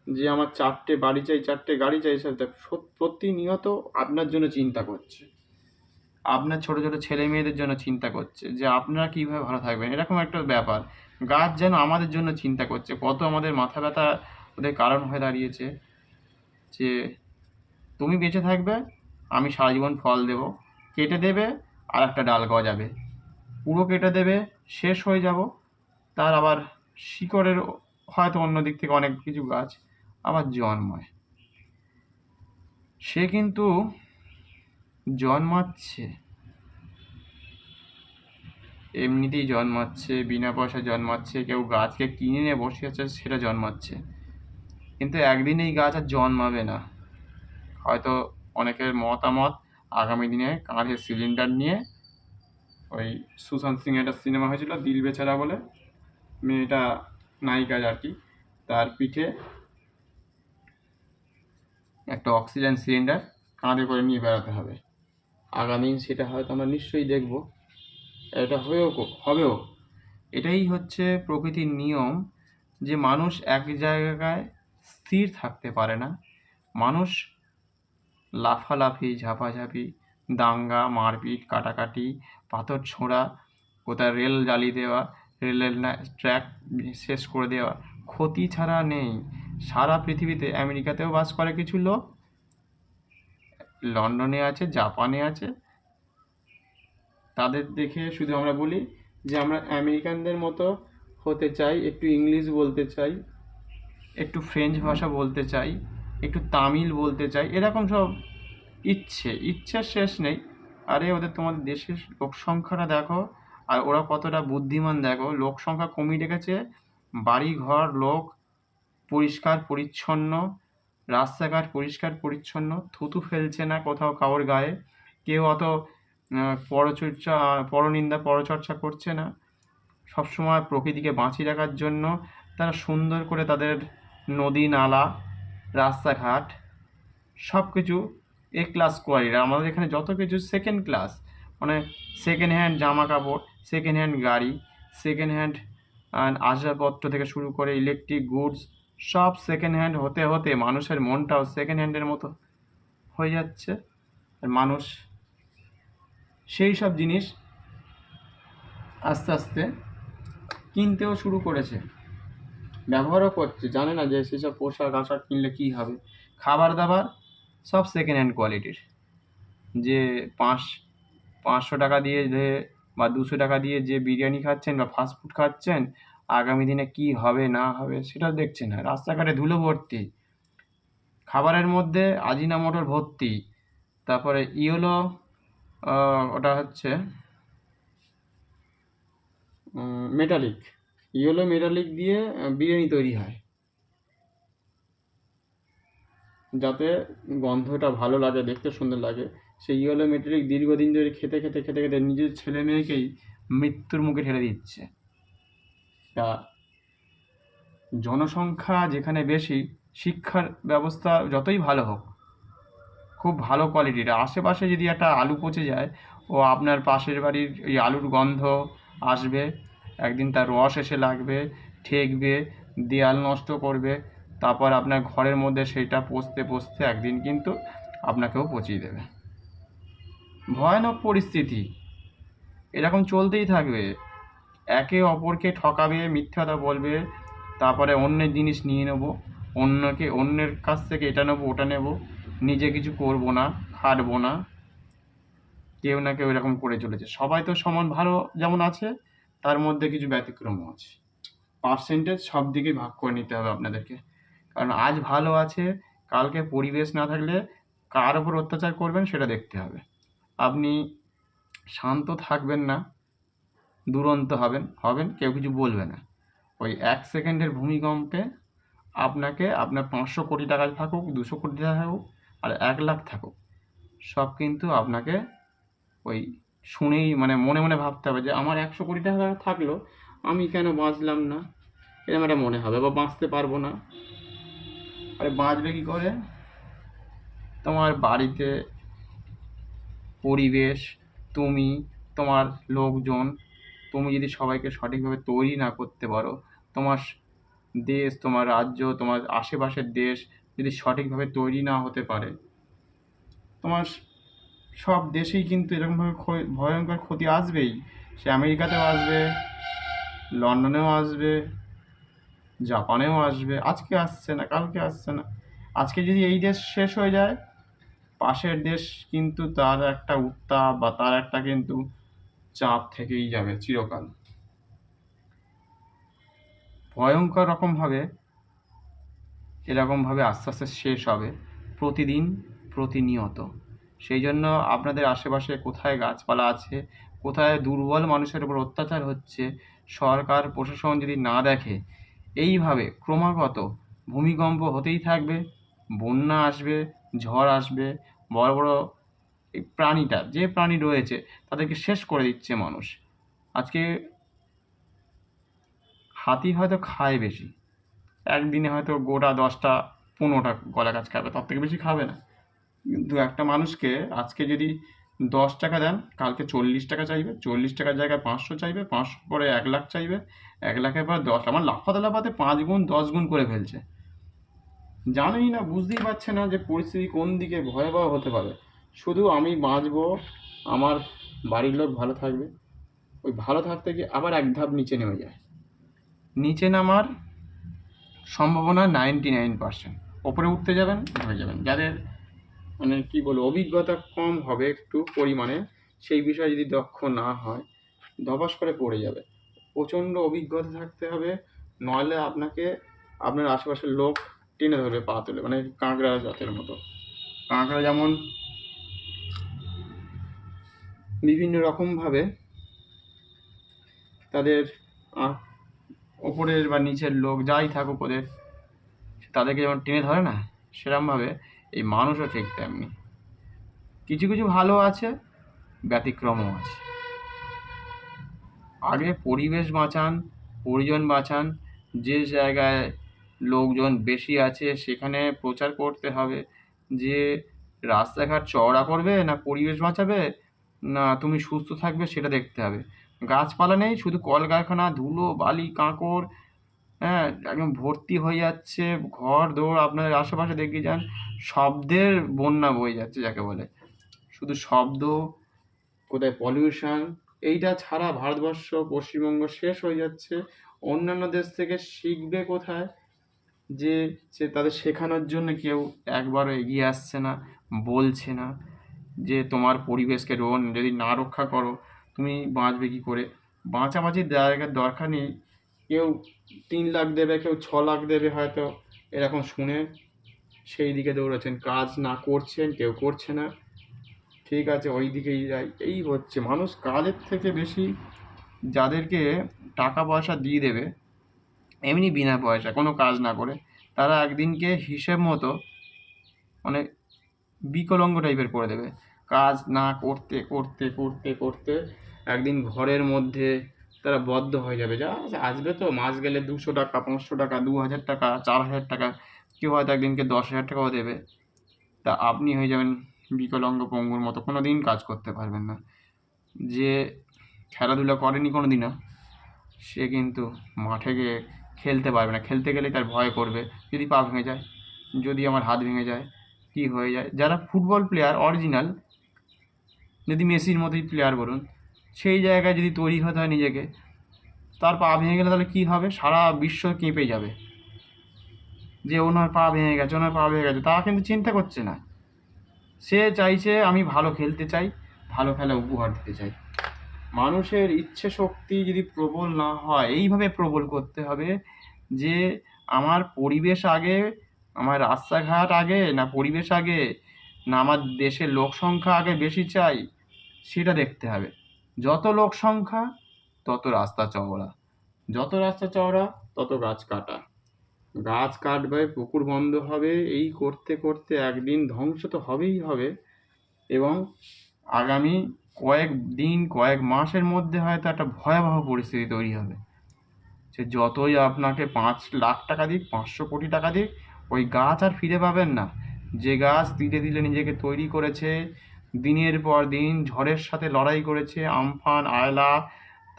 যে আমার 4টে বাড়ি চাই, 4টে গাড়ি চাই, সেটা প্রতিনিয়ত আপনার জন্য চিন্তা করছে, আপনার ছোট ছোট ছেলে মেয়েদের জন্য চিন্তা করছে যে আপনারা কীভাবে ভালো থাকবেন, এরকম একটা ব্যাপার। গাছ যেন আমাদের জন্য চিন্তা করছে। কত আমাদের মাথা ব্যথা ওদের কারণ হয়ে দাঁড়িয়েছে যে তুমি বেঁচে থাকবে, আমি সারা জীবন ফল দেব, কেটে দেবে আর একটা ডাল গজাবে, পুরো কেটে দেবে, শেষ হয়ে যাব, তার আবার শিকড়ের হয়তো অন্য দিক থেকে অনেক কিছু গাছ আবার জন্মায়। সে কিন্তু জন্মাচ্ছে, এমনিতেই জন্মাচ্ছে, বিনা পয়সায় জন্মাচ্ছে, কেউ গাছকে কিনে নিয়ে বসে আছে সেটা জন্মাচ্ছে, কিন্তু একদিন এই গাছ আর জন্মাবে না। হয়তো অনেকের মতামত আগামী দিনে কাঁধে সিলিন্ডার নিয়ে, ওই সুশান্ত সিং একটা সিনেমা হয়েছিল দিল বেচারা বলে, মেয়েটা নায়িকা আর কি, তার পিঠে একটা অক্সিজেন সিলিন্ডার কাঁধে করে নিয়ে বেড়াতে হবে। আগামী দিন সেটা হয়তো আমরা নিশ্চয়ই দেখব, এটা হবেও। এটাই হচ্ছে প্রকৃতির নিয়ম, যে মানুষ এক জায়গায় স্থির থাকতে পারে না। মানুষ লাফালাফি, ঝাপাঝাপি, দাঙ্গা, মারপিট, কাটাকাটি, পাথর ছোঁড়া, কোথায় রেল জ্বালিয়ে দেওয়া, রেলের ট্র্যাক শেষ করে দেওয়া, ক্ষতি ছাড়া নেই। সারা পৃথিবীতে, আমেরিকাতেও বাস করে কিছু লোক, লন্ডনে আছে, জাপানে আছে, তাদের দেখে শুধু আমরা বলি যে আমরা আমেরিকানদের মতো হতে চাই, একটু ইংলিশ বলতে চাই, একটু ফ্রেঞ্চ ভাষা বলতে চাই, একটু তামিল বলতে চাই, এরকম সব ইচ্ছার শেষ নেই। আরে ওদের, তোমাদের দেশের লোক সংখ্যাটা দেখো, আর ওরা কতটা বুদ্ধিমান দেখো, লোক সংখ্যা কমিয়ে রেখেছে, বাড়ি ঘর লোক পরিষ্কার পরিচ্ছন্ন, রাস্তাঘাট পরিষ্কার পরিচ্ছন্ন, থুতু ফেলছে না কোথাও কারোর গায়ে, কেউ অত পরনিন্দা পরচর্চা করছে না। সবসময় প্রকৃতিকে বাঁচিয়ে রাখার জন্য তারা সুন্দর করে তাদের নদী নালা, রাস্তাঘাট সব কিছু এ ক্লাস কোয়ালিটি। আমাদের এখানে যত কিছু সেকেন্ড ক্লাস, মানে সেকেন্ড হ্যান্ড জামা কাপড়, সেকেন্ড হ্যান্ড গাড়ি, সেকেন্ড হ্যান্ড আসবাবপত্র থেকে শুরু করে ইলেকট্রিক গুডস, সব সেকেন্ড হ্যান্ড হতে হতে মানুষের মনটাও সেকেন্ড হ্যান্ডের মতো হয়ে যাচ্ছে। আর মানুষ সেই সব জিনিস আস্তে আস্তে কিনতেও শুরু করেছে। ব্যবহারও করছে, জানে না যে সেসব পোশাক আশাক কিনলে কী হবে। খাবার দাবার সব সেকেন্ড হ্যান্ড কোয়ালিটির। যে 500 টাকা দিয়ে যে বা 200 টাকা দিয়ে যে বিরিয়ানি খাচ্ছেন বা ফাস্টফুড খাচ্ছেন, আগামী দিনে কী হবে না হবে সেটা দেখছে না। রাস্তাঘাটে ধুলো ভর্তি, খাবারের মধ্যে আজিনামোটোর ভর্তি, তারপরে ইয়েলো ওটা হচ্ছে মেটালিক দিয়ে বিরিয়ানি তৈরি হয়, যাতে গন্ধটা ভালো লাগে, দেখতে সুন্দর লাগে। সেই ইয়েলো মেটালিক দীর্ঘদিন ধরে খেতে খেতে খেতে খেতে নিজের ছেলে মেয়েকেই মৃত্যুর মুখে ঠেলে দিচ্ছে। তা জনসংখ্যা যেখানে বেশি, শিক্ষার ব্যবস্থা যতই ভালো হোক, খুব ভালো কোয়ালিটির, আশেপাশে যদি একটা আলু পচে যায়, ও আপনার পাশের বাড়ির ওই আলুর গন্ধ আসবে, একদিন তার রস এসে লাগবে, ঠেকবে, দেয়াল নষ্ট করবে, তারপর আপনার ঘরের মধ্যে সেইটা পচতে পচতে একদিন কিন্তু আপনাকেও পচিয়ে দেবে। ভয়ানক পরিস্থিতি, এরকম চলতেই থাকবে। একে অপরকে ঠকাবে, মিথ্যা কথা বলবে, তারপরে অন্যের জিনিস নিয়ে নেব, অন্যের কাছ থেকে এটা নেবো ওটা নেব, নিজে কিছু করব না, খাটবো না। কেউ না কেউ এরকম করে চলেছে। সবাই তো সমান ভালো যেমন আছে, তার মধ্যে কিছু ব্যতিক্রমও আছে। পার্সেন্টেজ সব দিকেই ভাগ করে নিতে হবে আপনাদেরকে। কারণ আজ ভালো আছে, কালকে পরিবেশ না থাকলে কার ওপর অত্যাচার করবেন সেটা দেখতে হবে। আপনি শান্ত থাকবেন না, দুরন্ত হবেন, কেউ কিছু বলবে না। ওই 1 সেকেন্ডের ভূমিকম্পে আপনাকে আপনার 500 কোটি টাকা থাকুক, 200 কোটি টাকা থাকুক, আর 1 লাখ থাকুক, সব কিন্তু আপনাকে ওই শুনেই মানে মনে মনে ভাবতে হবে যে আমার 100 কোটি টাকা থাকলো, আমি কেন বাঁচলাম না, এরকম একটা মনে হবে, বা বাঁচতে পারবো না। আরে বাঁচবে কী করে? তোমার বাড়িতে পরিবেশ, তুমি, তোমার লোকজন, তুমি যদি সবাইকে সঠিকভাবে তৈরি না করতে পারো, তোমার দেশ, তোমার রাজ্য, তোমার আশেপাশের দেশ যদি সঠিকভাবে তৈরি না হতে পারে, তোমার সব দেশেই কিন্তু এরকমভাবে ভয়ঙ্কর ক্ষতি আসবেই। সে আমেরিকাতেও আসবে, লন্ডনেও আসবে, জাপানেও আসবে। আজকে আসছে না, কালকে আসছে না। আজকে যদি এই দেশ শেষ হয়ে যায়, পাশের দেশ কিন্তু তার একটা উত্তাপ বা তার একটা কিন্তু চাপ থেকেই যাবে চিরকাল। ভয়ঙ্কর রকমভাবে এরকমভাবে আস্তে আস্তে শেষ হবে, প্রতিদিন, প্রতিনিয়ত। সেই জন্য আপনাদের আশেপাশে কোথায় গাছপালা আছে, কোথায় দুর্বল মানুষের উপর অত্যাচার হচ্ছে, সরকার প্রশাসন যদি না দেখে, এইভাবে ক্রমাগত ভূমিকম্প হতেই থাকবে, বন্যা আসবে, ঝড় আসবে, বড় বড় এই যে প্রাণী রয়েছে তাদেরকে শেষ করে দিচ্ছে মানুষ। আজকে হাতি হয়তো খায় বেশি, একদিনে হয়তো গোটা 10টা 15টা কলা গাছ খাবে, তার থেকে বেশি খাবে না। কিন্তু একটা মানুষকে আজকে যদি 10 টাকা দেন, কালকে 40 টাকা চাইবে, 40 টাকার জায়গায় 500 চাইবে, 500 পরে 1 লাখ চাইবে, 1 লাখের পর 10, আমার লাফাতে লাফাতে 5 গুণ 10 গুণ করে ফেলছে। জানেই না, বুঝতেই পারছে না যে পরিস্থিতি কোন দিকে ভয়াবহ হতে পারে। শুধু আমি বাঁচবো, আমার বাড়ির লোক ভালো থাকবে, ওই ভালো থাকতে গিয়ে আবার এক ধাপ নিচে নেমে যায়। নিচে নামার সম্ভাবনা 99%। ওপরে উঠতে যাবেন, হয়ে যাবেন। যাদের মানে কী বলবো, অভিজ্ঞতা কম হবে একটু পরিমাণে, সেই বিষয়ে যদি দক্ষ না হয়, ধপাস করে পড়ে যাবে। প্রচণ্ড অভিজ্ঞতা থাকতে হবে, নইলে আপনাকে আপনার আশেপাশের লোক টেনে ধরবে পা তুলে, মানে কাঁকড়া জাতের মতো। কাঁকড়া যেমন বিভিন্ন রকমভাবে তাদের ওপরের বা নিচের লোক যাই থাকুক ওদের, তাদেরকে যেমন টেনে ধরে না, সেরকমভাবে এই মানুষও ঠিক তেমনি। কিছু কিছু ভালো আছে, ব্যতিক্রমও আছে। আগে পরিবেশ বাঁচান, পরিজন বাঁচান, যে জায়গায় লোকজন বেশি আছে সেখানে প্রচার করতে হবে যে রাস্তাঘাট চওড়া করবে না পরিবেশ বাঁচাবে না তুমি সুস্থ থাকবে, সেটা দেখতে হবে। গাছপালা নেই, শুধু কলকারখানা, ধুলো, বালি, কাঁকড়, হ্যাঁ, একদম ভর্তি হয়ে যাচ্ছে। ঘর দৌড় আপনাদের আশেপাশে দেখে যান, শব্দের বন্যা বয়ে যাচ্ছে যাকে বলে। শুধু শব্দ, কোথায় পলিউশন, এইটা ছাড়া ভারতবর্ষ, পশ্চিমবঙ্গ শেষ হয়ে যাচ্ছে। অন্যান্য দেশ থেকে শিখবে কোথায়? যে সে তাদের শেখানোর জন্য কেউ একবারও এগিয়ে আসছে না, বলছে না যে তোমার পরিবেশকে যদি না রক্ষা করো তুমি বাঁচবে কী করে। বাঁচাবাঁচির জায়গার দরকার নেই, কেউ 3 লাখ দেবে, কেউ 6 লাখ দেবে হয়তো, এরকম শুনে সেই দিকে দৌড়াচ্ছেন, কাজ না করছেন, কেউ করছে না, ঠিক আছে ওই দিকেই যাই। এই হচ্ছে মানুষ কাজের থেকে বেশি যাদেরকে টাকা পয়সা দিয়ে দেবে এমনি বিনা পয়সা কোনো কাজ না করে, তারা একদিনকে হিসেব মতো মানে বিকলাঙ্গ টাইপের করে দেবে। কাজ না করতে করতে করতে করতে একদিন ঘরের মধ্যে তারা বদ্ধ হয়ে যাবে, যা আসবে তো মাস গেলে 200 টাকা, 500 টাকা, 2000 টাকা, 4000 টাকা, কেউ হয়তো একদিনকে 10,000 টাকাও দেবে। তা আপনি হয়ে যাবেন বিকলাঙ্গ পঙ্গুর মতো, কোনো দিন কাজ করতে পারবেন না। যে খেলাধুলা করেনি কোনো দিনও সে কিন্তু মাঠে গিয়ে খেলতে পারবে না, খেলতে গেলেই তার ভয় করবে, যদি পা ভেঙে যায়, যদি আমার হাত ভেঙে যায়, কী হয়ে যায়। যারা ফুটবল প্লেয়ার অরিজিনাল, যদি মেসির মতোই প্লেয়ার বলুন, সেই জায়গায় যদি তৈরি হতে হয় নিজেকে, তার পা ভেঙে গেলে তাহলে কী হবে, সারা বিশ্ব কেঁপে যাবে যে ওনার পা ভেঙে গেছে, ওনার পা ভেঙে গেছে। তা কিন্তু চিন্তা করছে না, সে চাইছে আমি ভালো খেলতে চাই, ভালো খেলা উপহার দিতে চাই। মানুষের ইচ্ছে শক্তি যদি প্রবল না হয়, এইভাবে প্রবল করতে হবে যে আমার পরিবেশ আগে, আমার রাস্তাঘাট আগে, না পরিবেশ আগে, না আমার দেশের লোক সংখ্যা আগে বেশি চাই, সেটা দেখতে হবে। যত লোক সংখ্যা তত রাস্তা চওড়া, যত রাস্তা চওড়া তত গাছ কাটা, গাছ কাটবে, পুকুর বন্ধ হবে, এই করতে করতে একদিন ধ্বংস তো হবেই হবে। এবং আগামী কয়েক দিন, কয়েক মাসের মধ্যে হয়তো একটা ভয়াবহ পরিস্থিতি তৈরি হবে। সে যতই আপনাকে 5 লাখ টাকা দিক, 500 কোটি টাকা দিক, ওই গাছ আর ফিরে পাবেন না। যে গাছ ধীরে ধীরে নিজেকে তৈরি করেছে, দিনের পর দিন ঝড়ের সাথে লড়াই করেছে, আমফান, আয়লা,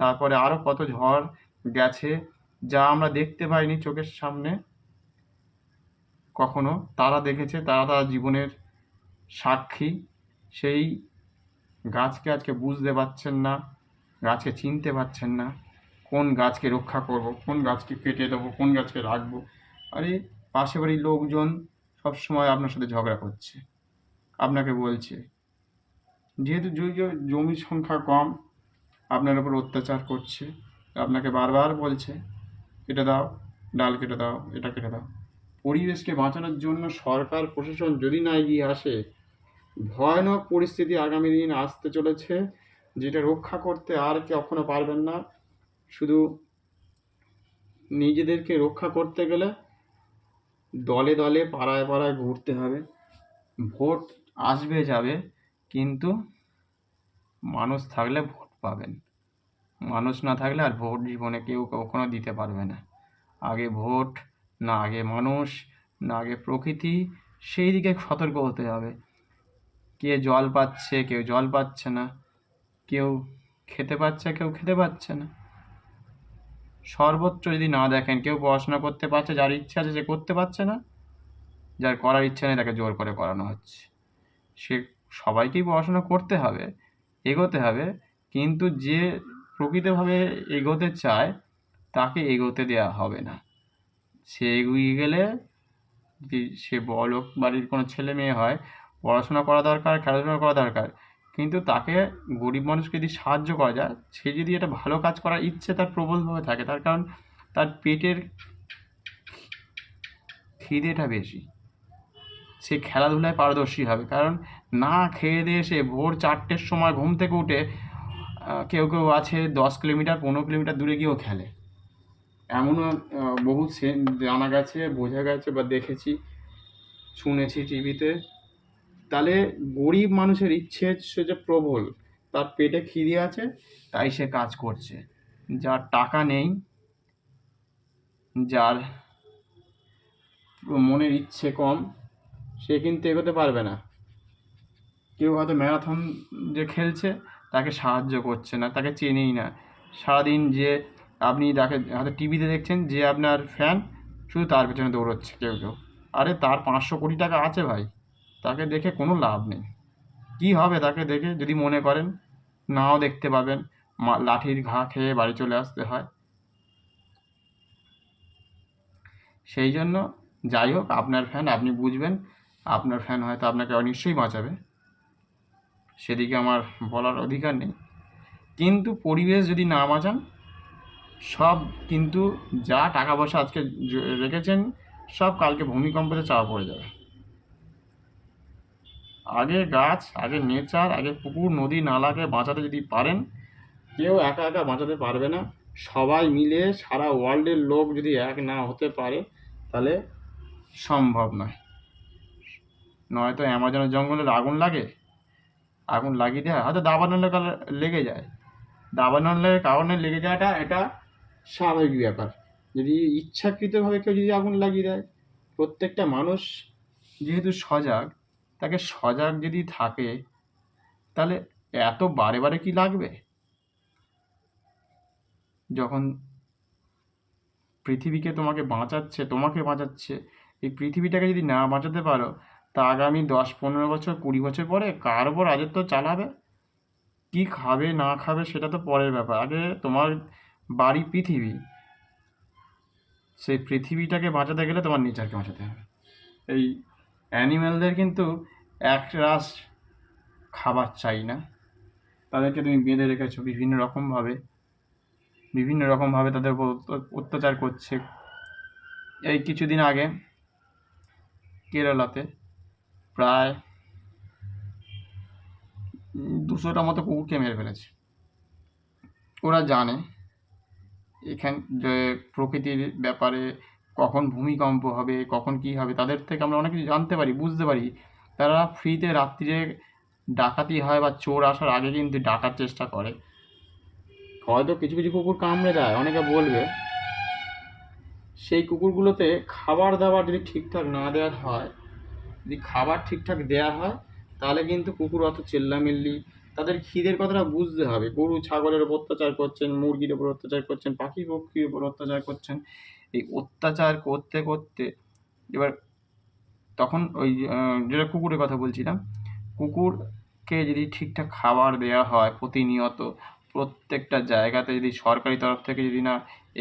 তারপরে আরও কত ঝড় গেছে যা আমরা দেখতে পাইনি চোখের সামনে কখনো, তারা দেখেছে, তারা জীবনের সাক্ষী। সেই গাছকে আজকে বুঝতে পারছেন না, গাছকে চিনতে পারছেন না, কোন গাছকে রক্ষা করব, কোন গাছকে কেটে দেবো, কোন গাছকে রাখবো। আরে পাশে বাড়ির লোকজন সবসময় আপনার সাথে ঝগড়া করছে, আপনাকে বলছে, যেহেতু জমির সংখ্যা কম আপনার উপর অত্যাচার করছে, আপনাকে বারবার বলছে কেটে দাও, ডাল কেটে দাও, এটা কেটে দাও। পরিবেশকে বাঁচানোর জন্য সরকার প্রশাসন যদি না এগিয়ে আসে, ভয়ানক পরিস্থিতি আগামী দিন আসতে চলেছে, যেটা রক্ষা করতে আর কখনো পারবেন না। শুধু নিজেদেরকে রক্ষা করতে গেলে দলে দলে, পাড়ায় পাড়ায় ঘুরতে হবে। ভোট আসবে যাবে, কিন্তু মানুষ থাকলে ভোট পাবেন, মানুষ না থাকলে আর ভোট জীবনে কেউ কখনো দিতে পারবে না। আগে ভোট, না আগে মানুষ, না আগে প্রকৃতি, সেই দিকে সতর্ক হতে হবে। কে জল পাচ্ছে, কেউ জল পাচ্ছে না, কেউ খেতে পাচ্ছে, কেউ খেতে পাচ্ছে না। সর্বত্র যদি না দেখেন, কেউ পড়াশোনা করতে পারছে, যার ইচ্ছা আছে সে করতে পারছে না, যার করার ইচ্ছা নেই তাকে জোর করে করানো হচ্ছে। সে সবাইকেই পড়াশোনা করতে হবে, এগোতে হবে, কিন্তু যে প্রকৃতভাবে এগোতে চায় তাকে এগোতে দেওয়া হবে না। সে এগিয়ে গেলে, যদি সে বড়লোক বাড়ির কোনো ছেলে মেয়ে হয়, পড়াশোনা করা দরকার, খেলাধুলা করা দরকার, কিন্তু তাকে গরিব মানুষকে যদি সাহায্য করা যায়, সে যদি একটা ভালো কাজ করার ইচ্ছে তার প্রবলভাবে থাকে, তার কারণ তার পেটের খিদেটা বেশি, সে খেলাধুলায় পারদর্শী হবে। কারণ না খেয়ে দিয়ে সে ভোর 4টের সময় ঘুম থেকে উঠে কেউ কেউ আছে 10 কিলোমিটার, 15 কিলোমিটার দূরে গিয়েও খেলে। এমনও বহু জানা গেছে, বোঝা গেছে বা দেখেছি, শুনেছি টিভিতে। তাহলে গরিব মানুষের ইচ্ছে সে যে প্রবল, তার পেটে খিদে আছে তাই সে কাজ করছে। যার টাকা নেই, যার মনের ইচ্ছে কম, সে কিন্তু এগোতে পারবে না। কেউ হয়তো ম্যারাথন যে খেলছে তাকে সাহায্য করছে না, তাকে চেনেই না। সারাদিন যে আপনি তাকে হয়তো টিভিতে দেখছেন, যে আপনার ফ্যান, শুধু তার পেছনে দৌড়চ্ছে কেউ কেউ। আরে তার 500 কোটি টাকা আছে ভাই, তাকে দেখে কোনো লাভ নেই। কী হবে তাকে দেখে, যদি মনে করেন? নাও দেখতে পাবেন, লাঠির ঘা খেয়ে বাড়ি চলে আসতে হয়। সেই জন্য যাই হোক, আপনার ফ্যান আপনি বুঝবেন, আপনার ফ্যান হয়তো আপনাকে নিশ্চয়ই বাঁচাবে, সেদিকে আমার বলার অধিকার নেই। কিন্তু পরিবেশ যদি না বাঁচান, সব কিন্তু যা টাকা পয়সা আজকে রেখেছেন সব কালকে ভূমিকম্পতে চাপা পড়ে যাবে। আগে গাছ, আগে নেচার, আগে পুকুর নদী নালাকে বাঁচাতে যদি পারেন, কেউ একা একা বাঁচাতে পারবে না। সবাই মিলে সারা ওয়ার্ল্ডের লোক যদি এক না হতে পারে তাহলে সম্ভব নয়। নয়তো অ্যামাজনের জঙ্গলের আগুন লাগিয়ে দেওয়া হয়তো দাবানলের লেগে যায়, দাবানলের কারণে লেগে যাওয়াটা এটা স্বাভাবিক ব্যাপার। যদি ইচ্ছাকৃতভাবে কেউ যদি আগুন লাগিয়ে দেয়, প্রত্যেকটা মানুষ যেহেতু সজাগ, তাকে সজাগ যদি থাকে তাহলে এত বারে বারে কি লাগবে? যখন পৃথিবীকে তোমাকে বাঁচাচ্ছে, এই পৃথিবীটাকে যদি না বাঁচাতে পারো, তা আগামী 10-15 বছর 20 বছর পরে কার ওপর রাজত্ব চালাবে? কি খাবে না খাবে সেটা তো পরের ব্যাপার। আগে তোমার বাড়ি পৃথিবী, সেই পৃথিবীটাকে বাঁচাতে গেলে তোমার নেচারকে বাঁচাতে হবে। এই অ্যানিম্যালদের কিন্তু একরাশ খাবার চাই না, তাদেরকে তুমি বেঁধে রেখেছো বিভিন্ন রকমভাবে তাদের উপর অত্যাচার করছে। এই কিছুদিন আগে কেরালাতে প্রায় 200টা মতো কুকুরকে মেরে ফেলেছে। ওরা জানে এখান যে প্রকৃতির ব্যাপারে কখন ভূমিকম্প হবে, কখন কী হবে, তাদের থেকে আমরা অনেক কিছু জানতে পারি, বুঝতে পারি। তারা ফ্রিতে রাত্রিরে ডাকাতি হয় বা চোর আসার আগে কিন্তু ডাকার চেষ্টা করে। হয়তো কিছু কিছু কুকুর কামড়ে দেয়, অনেকে বলবে, সেই কুকুরগুলোতে খাবার দাবার যদি ঠিকঠাক না দেওয়া হয়, যদি খাবার ঠিকঠাক দেওয়া হয় তাহলে কিন্তু কুকুর অত চেল্লামিল্লি, তাদের খিদের কথাটা বুঝতে হবে। গরু ছাগলের ওপর অত্যাচার করছেন, মুরগির ওপর অত্যাচার করছেন, পাখি পক্ষীর ওপর অত্যাচার করছেন। এই অত্যাচার করতে করতে এবার তখন ওই যেটা কুকুরের কথা বলছিলাম, কুকুরকে যদি ঠিকঠাক খাবার দেওয়া হয় প্রতিনিয়ত, প্রত্যেকটা জায়গাতে যদি সরকারি তরফ থেকে যদি না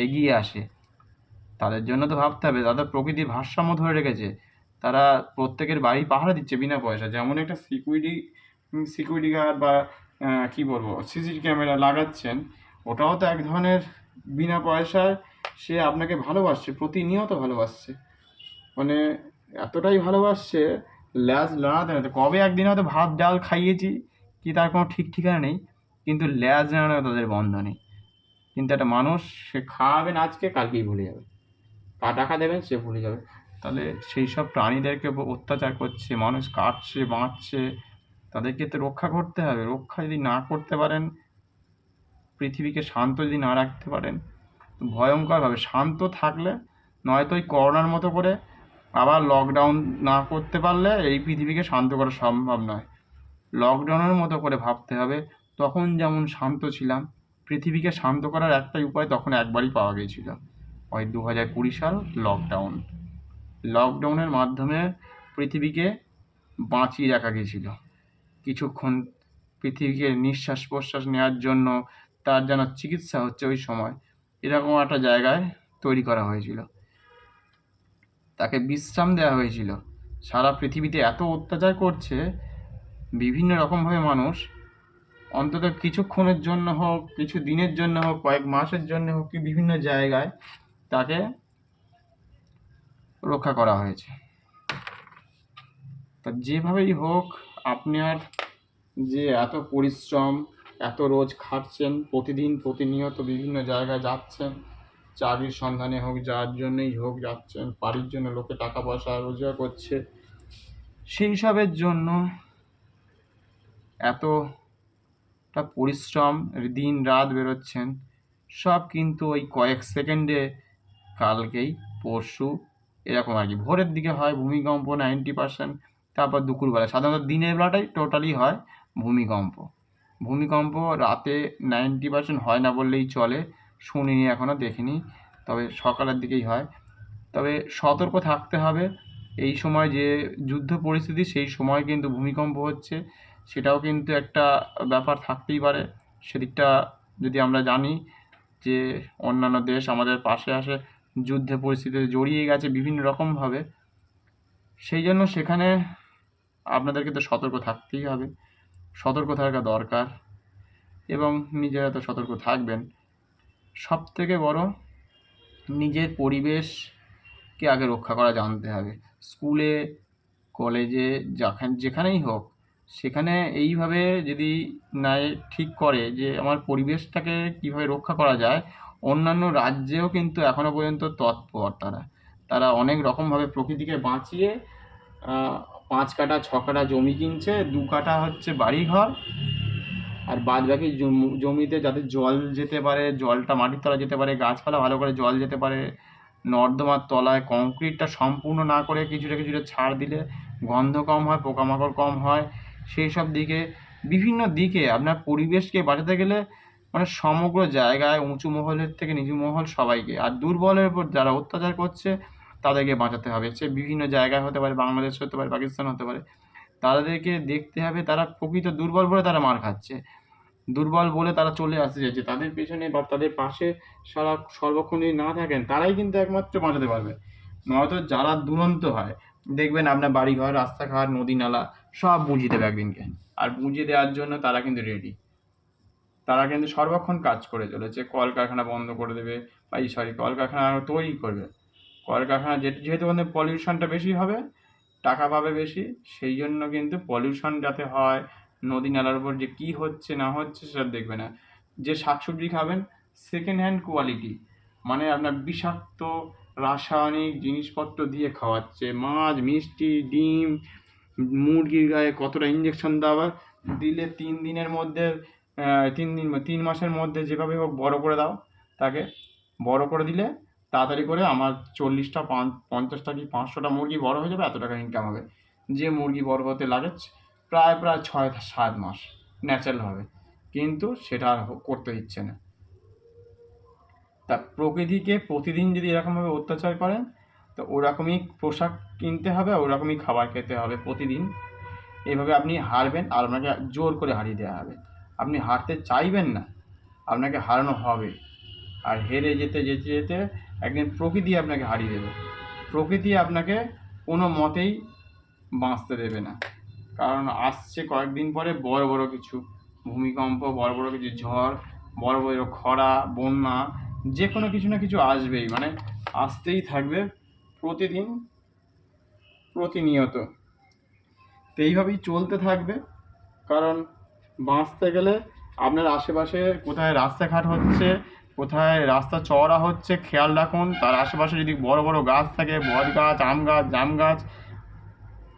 এগিয়ে আসে, তাদের জন্য তো ভাবতে হবে, তাদের প্রকৃতির ভারসাম্য ধরে রেখেছে, তারা প্রত্যেকের বাড়ি পাহারা দিচ্ছে বিনা পয়সা। যেমন একটা সিকিউরিটি গার্ড বা কী বলবো সিসিটিভি ক্যামেরা লাগাচ্ছেন, ওটাও তো এক ধরনের বিনা পয়সায় সে আপনাকে ভালোবাসছে, প্রতিনিয়ত ভালোবাসছে, মানে এতটাই ভালোবাসছে, ল্যাজ নাড়াতে নাড়াতে কবে একদিন হয়তো ভাত ডাল খাইয়েছি কি তার কোনো ঠিক ঠিকানা নেই, কিন্তু ল্যাজ নাড়ানো তাদের বন্ধ নেই। কিন্তু একটা মানুষ, সে খাওয়াবেন আজকে, কালকেই ভুলে যাবে, টাকা দেবেন সে ভুলে যাবে। তাহলে সেই সব প্রাণীদেরকে অত্যাচার করছে, মানুষ কাটছে বাঁচছে, তাদেরকে তো রক্ষা করতে হবে। রক্ষা যদি না করতে পারেন, পৃথিবীকে শান্ত যদি না রাখতে পারেন, ভয়ঙ্করভাবে শান্ত থাকলে, নয়তো ওই করোনার মতো করে আবার লকডাউন না করতে পারলে এই পৃথিবীকে শান্ত করা সম্ভব নয়। লকডাউনের মতো করে ভাবতে হবে। তখন যেমন শান্ত ছিলাম, পৃথিবীকে শান্ত করার একটাই উপায় তখন একবারই পাওয়া গিয়েছিল, ওই 2020 সাল লকডাউনের মাধ্যমে পৃথিবীকে বাঁচিয়ে রাখা গিয়েছিল। কিছুক্ষণ পৃথিবীকে নিঃশ্বাস প্রশ্বাস নেওয়ার জন্য তার যেন চিকিৎসা হচ্ছে ওই সময়, এরকম একটা জায়গায় তৈরি করা হয়েছিল, তাকে বিশ্রাম দেওয়া হয়েছিল। সারা পৃথিবীতে এত অত্যাচার করছে বিভিন্ন রকমভাবে মানুষ, অন্তত কিছুক্ষণের জন্য হোক, কিছু দিনের জন্য হোক, কয়েক মাসের জন্য হোক, কি বিভিন্ন জায়গায় তাকে রক্ষা করা হয়েছে। তা যেভাবেই হোক, আপনার যে এত পরিশ্রম, এত রোজ খাটছেন, প্রতিদিন প্রতিনিয়ত বিভিন্ন জায়গায় যাচ্ছেন, চাকরির সন্ধানে হোক, যার জন্যই হোক যাচ্ছেন, বাড়ির জন্য লোকে টাকা পয়সা রোজগার করছে, সেই সবের জন্য এতটা পরিশ্রম, দিন রাত বেরোচ্ছেন, সব কিন্তু ওই কয়েক সেকেন্ডে, কালকেই পরশু এরকম আর কি। ভোরের দিকে হয় ভূমিকম্প 90%, তারপর দুপুরবেলা, সাধারণত দিনের বেলাটাই টোটালি হয় ভূমিকম্প। রাতে 90% হয় না বললেই চলে, শুনিনি এখনও, দেখিনি, তবে সকালের দিকেই হয়। তবে সতর্ক থাকতে হবে, এই সময় যে যুদ্ধ পরিস্থিতি, সেই সময় কিন্তু ভূমিকম্প হচ্ছে, সেটাও কিন্তু একটা ব্যাপার থাকতেই পারে। সেদিকটা যদি আমরা জানি যে অন্যান্য দেশ আমাদের পাশে আসে, যুদ্ধে পরিস্থিতিতে জড়িয়ে গেছে বিভিন্ন রকমভাবে। সেই জন্য সেখানে আপনাদেরকে তো সতর্ক থাকতেই হবে, সতর্ক থাকা দরকার, এবং নিজেরা তো সতর্ক থাকবেন। সবথেকে বড়, নিজের পরিবেশকে আগে রক্ষা করা জানতে হবে। স্কুলে, কলেজে, যেখানেই হোক, সেখানে এইভাবে যদি না ঠিক করে যে আমার পরিবেশটাকে কীভাবে রক্ষা করা যায়, অন্যান্য রাজ্যেও কিন্তু এখনও পর্যন্ত তৎপর তারা অনেক রকমভাবে প্রকৃতিকে বাঁচিয়ে 5 কাঠা 6 কাঠা জমি কিনছে, 2 কাঠা হচ্ছে বাড়িঘর, আর বাদ বাকি জমিতে যাতে জল যেতে পারে, জলটা মাটির তলায় যেতে পারে, গাছপালা ভালো করে জল যেতে পারে, নর্দমার তলায় কংক্রিটটা সম্পূর্ণ না করে কিছুটা কিছুটা ছাড় দিলে গন্ধ কম হয়, পোকামাকড় কম হয়। সেই সব দিকে, বিভিন্ন দিকে আপনার পরিবেশকে বাঁচাতে গেলে মানে সমগ্র জায়গায়, উঁচু মহলের থেকে নিচু মহল সবাইকে, আর দুর্বলের উপর যারা অত্যাচার করছে তাদেরকে বাঁচাতে হবে। সে বিভিন্ন জায়গায় হতে পারে, বাংলাদেশ হতে পারে, পাকিস্তান হতে পারে, তাদেরকে দেখতে হবে তারা প্রকৃত দুর্বল বলে তারা মার খাচ্ছে, দুর্বল বলে তারা চলে আসতে চাইছে। তাদের পেছনে বা তাদের পাশে সর্বক্ষণ যদি না থাকেন, তারাই কিন্তু একমাত্র বাঁচাতে পারবে। নয়তো যারা দুরন্ত হয়, দেখবেন আপনার বাড়িঘর, রাস্তাঘাট, নদী নালা সব বুঝিয়ে দেবে একদিনকে। আর বুঝিয়ে দেওয়ার জন্য তারা কিন্তু রেডি, তারা কিন্তু সর্বক্ষণ কাজ করে চলেছে। কলকারখানা বন্ধ করে দেবে, কলকারখানা তৈরি করবে। কলকারখানা যেহেতু পলিউশনটা বেশি হবে, টাকা পাবে বেশি, সেই জন্য কিন্তু পলিউশন যাতে হয়, নদী নালার উপর যে কী হচ্ছে না হচ্ছে সেটা দেখবে না। যে শাকসবজি খাবেন সেকেন্ড হ্যান্ড কোয়ালিটি, মানে আপনার বিষাক্ত রাসায়নিক জিনিসপত্র দিয়ে খাওয়াচ্ছে। মাছ, মিষ্টি, ডিম, মুরগির গায়ে কতটা ইঞ্জেকশন দেওয়া দিলে 3 দিনের মধ্যে 3 মাসের মধ্যে যেভাবে হোক বড় করে দাও, তাকে বড় করে দিলে তাড়াতাড়ি করে আমার 40টা 50টা কি 500টা মুরগি বড় হয়ে যাবে, এত টাকা ইনকাম হবে। যে মুরগি বড় হতে লাগে প্রায় 6-7 মাস ন্যাচারালভাবে, কিন্তু সেটা আর করতে দিচ্ছে না। তা প্রকৃতিকে প্রতিদিন যদি এরকমভাবে অত্যাচার করেন, তো ওরকমই পোশাক কিনতে হবে, ওরকমই খাবার খেতে হবে প্রতিদিন। এইভাবে আপনি হারবেন, আর আপনাকে জোর করে হারিয়ে দেওয়া হবে। আপনি হারতে চাইবেন না, আপনাকে হারানো হবে। আর হেরে যেতে যেতে যেতে একদিন প্রকৃতি আপনাকে হারিয়ে দেবে। প্রকৃতি আপনাকে কোনো মতেই বাঁচতে দেবে না, কারণ আসছে কয়েকদিন পরে বড় বড় কিছু ভূমিকম্প, বড় বড় কিছু ঝড়, বড় বড় খরা, বন্যা, যে কোনো কিছু না কিছু আসবেই, মানে আসতেই থাকবে প্রতিদিন, প্রতিনিয়ত। তো এইভাবেই চলতে থাকবে, কারণ বাঁচতে গেলে আপনার আশেপাশে কোথায় রাস্তাঘাট হচ্ছে, কোথায় রাস্তা চওড়া হচ্ছে খেয়াল রাখুন। তার আশেপাশে যদি বড় বড় গাছ থাকে, বট গাছ, আম গাছ, জাম গাছ,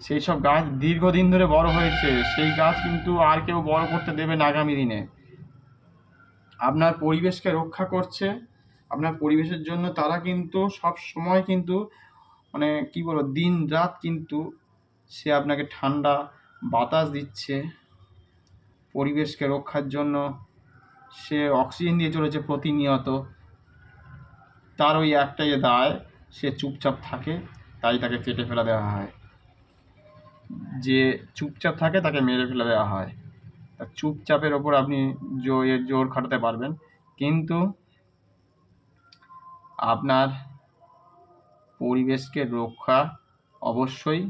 সেই সব গাছ দীর্ঘদিন ধরে বড় হয়েছে, সেই গাছ কিন্তু আর কেউ বড় করতে দেবে না আগামী দিনে। আপনার পরিবেশকে রক্ষা করছে, আপনার পরিবেশের জন্য তারা কিন্তু সব সময় কিন্তু মানে কী বলবো, দিন রাত কিন্তু সে আপনাকে ঠান্ডা বাতাস দিচ্ছে। পরিবেশকে রক্ষার জন্য সে অক্সিজেন দিয়ে চলেছে প্রতিনিয়ত। তার ওই একটাই দায়, সে চুপচাপ থাকে, তাই তাকে কেটে ফেলা দেওয়া হয়। যে চুপচাপ থাকে তাকে মেরে ফেলে দেওয়া হয়। তা চুপচাপের ওপর আপনি জোর খাটাতে পারবেন, কিন্তু আপনার পরিবেশকে রক্ষা অবশ্যই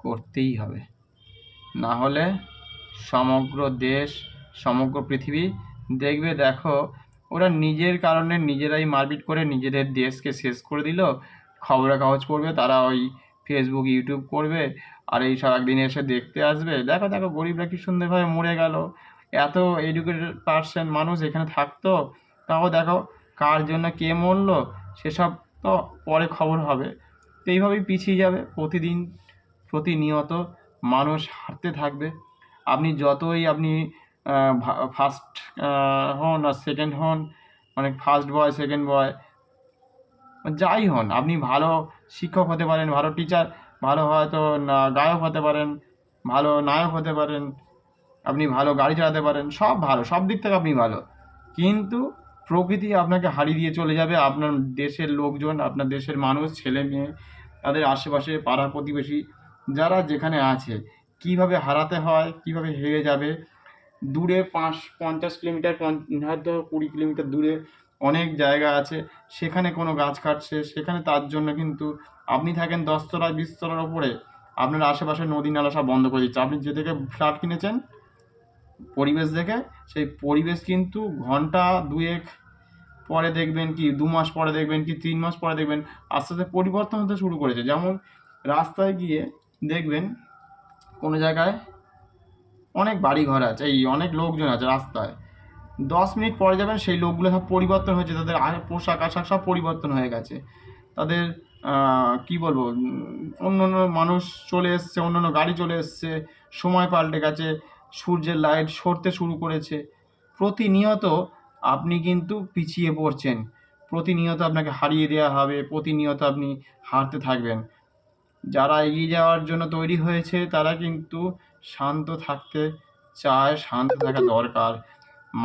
করতেই হবে। না হলে সমগ্র দেশ, সমগ্র পৃথিবী দেখবে, দেখো ওরা নিজের কারণে নিজেরাই মারপিট করে নিজেদের দেশকে শেষ করে দিল। খবরের কাগজ পড়বে, তারা ওই ফেসবুক, ইউটিউব করবে, আর এই সব একদিন এসে দেখতে আসবে, দেখো দেখো গরিবরা কী সুন্দরভাবে মরে গেল, এত এডুকেটেড পার্সন মানুষ এখানে থাকতো, তাও দেখো কার জন্য কে মরলো, সেসব তো পরে খবর হবে। তো এইভাবেই পিছিয়ে যাবে প্রতিদিন, প্রতিনিয়ত মানুষ হারতে থাকবে। আপনি যতই ফার্স্ট হন আর সেকেন্ড হন, মানে ফার্স্ট বয়, সেকেন্ড বয়, যাই হন, আপনি ভালো শিক্ষক হতে পারেন, ভালো টিচার, ভালো হয়তো গায়ক হতে পারেন, ভালো নায়ক হতে পারেন, আপনি ভালো গাড়ি চালাতে পারেন, সব ভালো, সব দিক থেকে আপনি ভালো, কিন্তু প্রকৃতি আপনাকে হারিয়ে দিয়ে চলে যাবে। আপনার দেশের লোকজন, আপনার দেশের মানুষ, ছেলে মেয়ে, তাদের আশেপাশে পাড়া প্রতিবেশী যারা যেখানে আছে, কীভাবে হারাতে হয়, কীভাবে হেরে যাবে। দূরে 50 কিলোমিটার, হয়তো 20 কিলোমিটার দূরে অনেক জায়গা আছে সেখানে কোনো গাছ কাটছে, সেখানে তার জন্য কিন্তু আপনি থাকেন 10 তলা 20 তলার ওপরে, আপনার আশেপাশে নদী নালা সব বন্ধ করে দিচ্ছে। আপনি যে থেকে ফ্ল্যাট কিনেছেন পরিবেশ দেখে, সেই পরিবেশ কিন্তু ঘন্টা দুয়েক পরে দেখবেন কি 2 মাস পরে দেখবেন কি 3 মাস পরে দেখবেন আস্তে আস্তে পরিবর্তন হতে শুরু করেছে। যেমন রাস্তায় গিয়ে দেখবেন কোনো জায়গায় অনেক বাড়ি ঘর আছে, এই অনেক লোকজন আছে রাস্তায়, 10 মিনিট পরে যাবেন সেই লোকগুলো সব পরিবর্তন হয়েছে, তাদের পোশাক আশাক সব পরিবর্তন হয়ে গেছে, তাদের কি বলবো, অন্য অন্য মানুষ চলে এসছে, অন্য অন্য গাড়ি চলে এসছে, সময় পাল্টে গেছে, সূর্যের লাইট সরতে শুরু করেছে। প্রতিনিয়ত আপনি কিন্তু পিছিয়ে পড়ছেন, প্রতিনিয়ত আপনাকে হারিয়ে দেওয়া হবে, প্রতিনিয়ত আপনি হারতে থাকবেন। যারা এগিয়ে যাওয়ার জন্য তৈরি হয়েছে তারা কিন্তু শান্ত থাকতে চায়, শান্ত থাকা দরকার।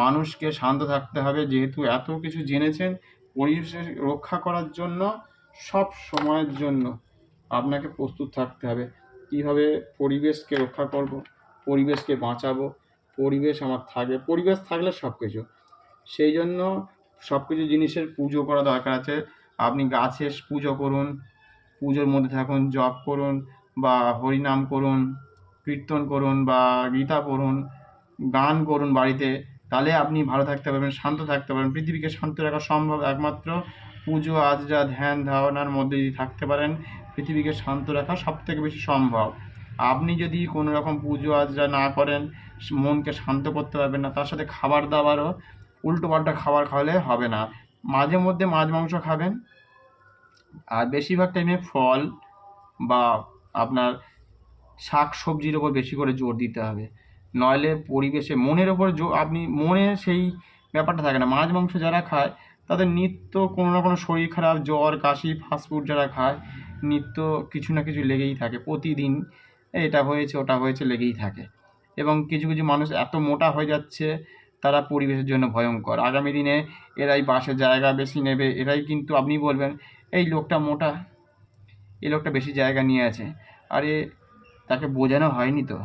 মানুষকে শান্ত থাকতে হবে, যেহেতু এত কিছু জেনেছেন পরিবেশ রক্ষা করার জন্য। সব সময়ের জন্য আপনাকে প্রস্তুত থাকতে হবে, কীভাবে পরিবেশকে রক্ষা করব, পরিবেশকে বাঁচাবো, পরিবেশ আমার থাকবে, পরিবেশ থাকলে সব কিছু। সেই জন্য সব কিছু জিনিসের পুজো করা দরকার আছে। আপনি গাছের পুজো করুন, পুজোর মধ্যে থাকুন, জপ করুন বা হরিনাম করুন, কীর্তন করুন বা গীতা পড়ুন, গান করুন বাড়িতে, তাহলে আপনি ভালো থাকতে পারবেন, শান্ত থাকতে পারবেন। পৃথিবীকে শান্ত রাখা সম্ভব একমাত্র পুজো আচরা ধ্যান ধারণার মধ্যে যদি থাকতে পারেন, পৃথিবীকে শান্ত রাখা সবথেকে বেশি সম্ভব। আপনি যদি কোনো রকম পুজো আচরা না করেন, মনকে শান্ত করতে পারবেন না। তার সাথে খাবার দাবারও উল্টোপাল্টা খাবার খাওয়ালে হবে না। মাঝে মধ্যে মাছ মাংস খাবেন, আর বেশিরভাগ টাইমে ফল বা আপনার শাক সবজির ওপর বেশি করে জোর দিতে হবে, নইলে পরিবেশে মনের ওপর আপনি মনে সেই ব্যাপারটা থাকে না। মাছ মাংস যারা খায় তাদের নিত্য কোনো না কোনো শরীর খারাপ, জ্বর কাশি, ফাস্টফুড যারা খায় নিত্য কিছু না কিছু লেগেই থাকে, প্রতিদিন এটা হয়েছে ওটা হয়েছে লেগেই থাকে। এবং কিছু কিছু মানুষ এত মোটা হয়ে যাচ্ছে, তারা পরিবেশের জন্য ভয়ঙ্কর। আগামী দিনে এরাই বাসের জায়গা বেশি নেবে, এরাই কিন্তু আপনি বলবেন এই লোকটা মোটা, এই লোকটা বেশি জায়গা নিয়ে আছে। আরে তাকে বোঝানো হয়নি তো,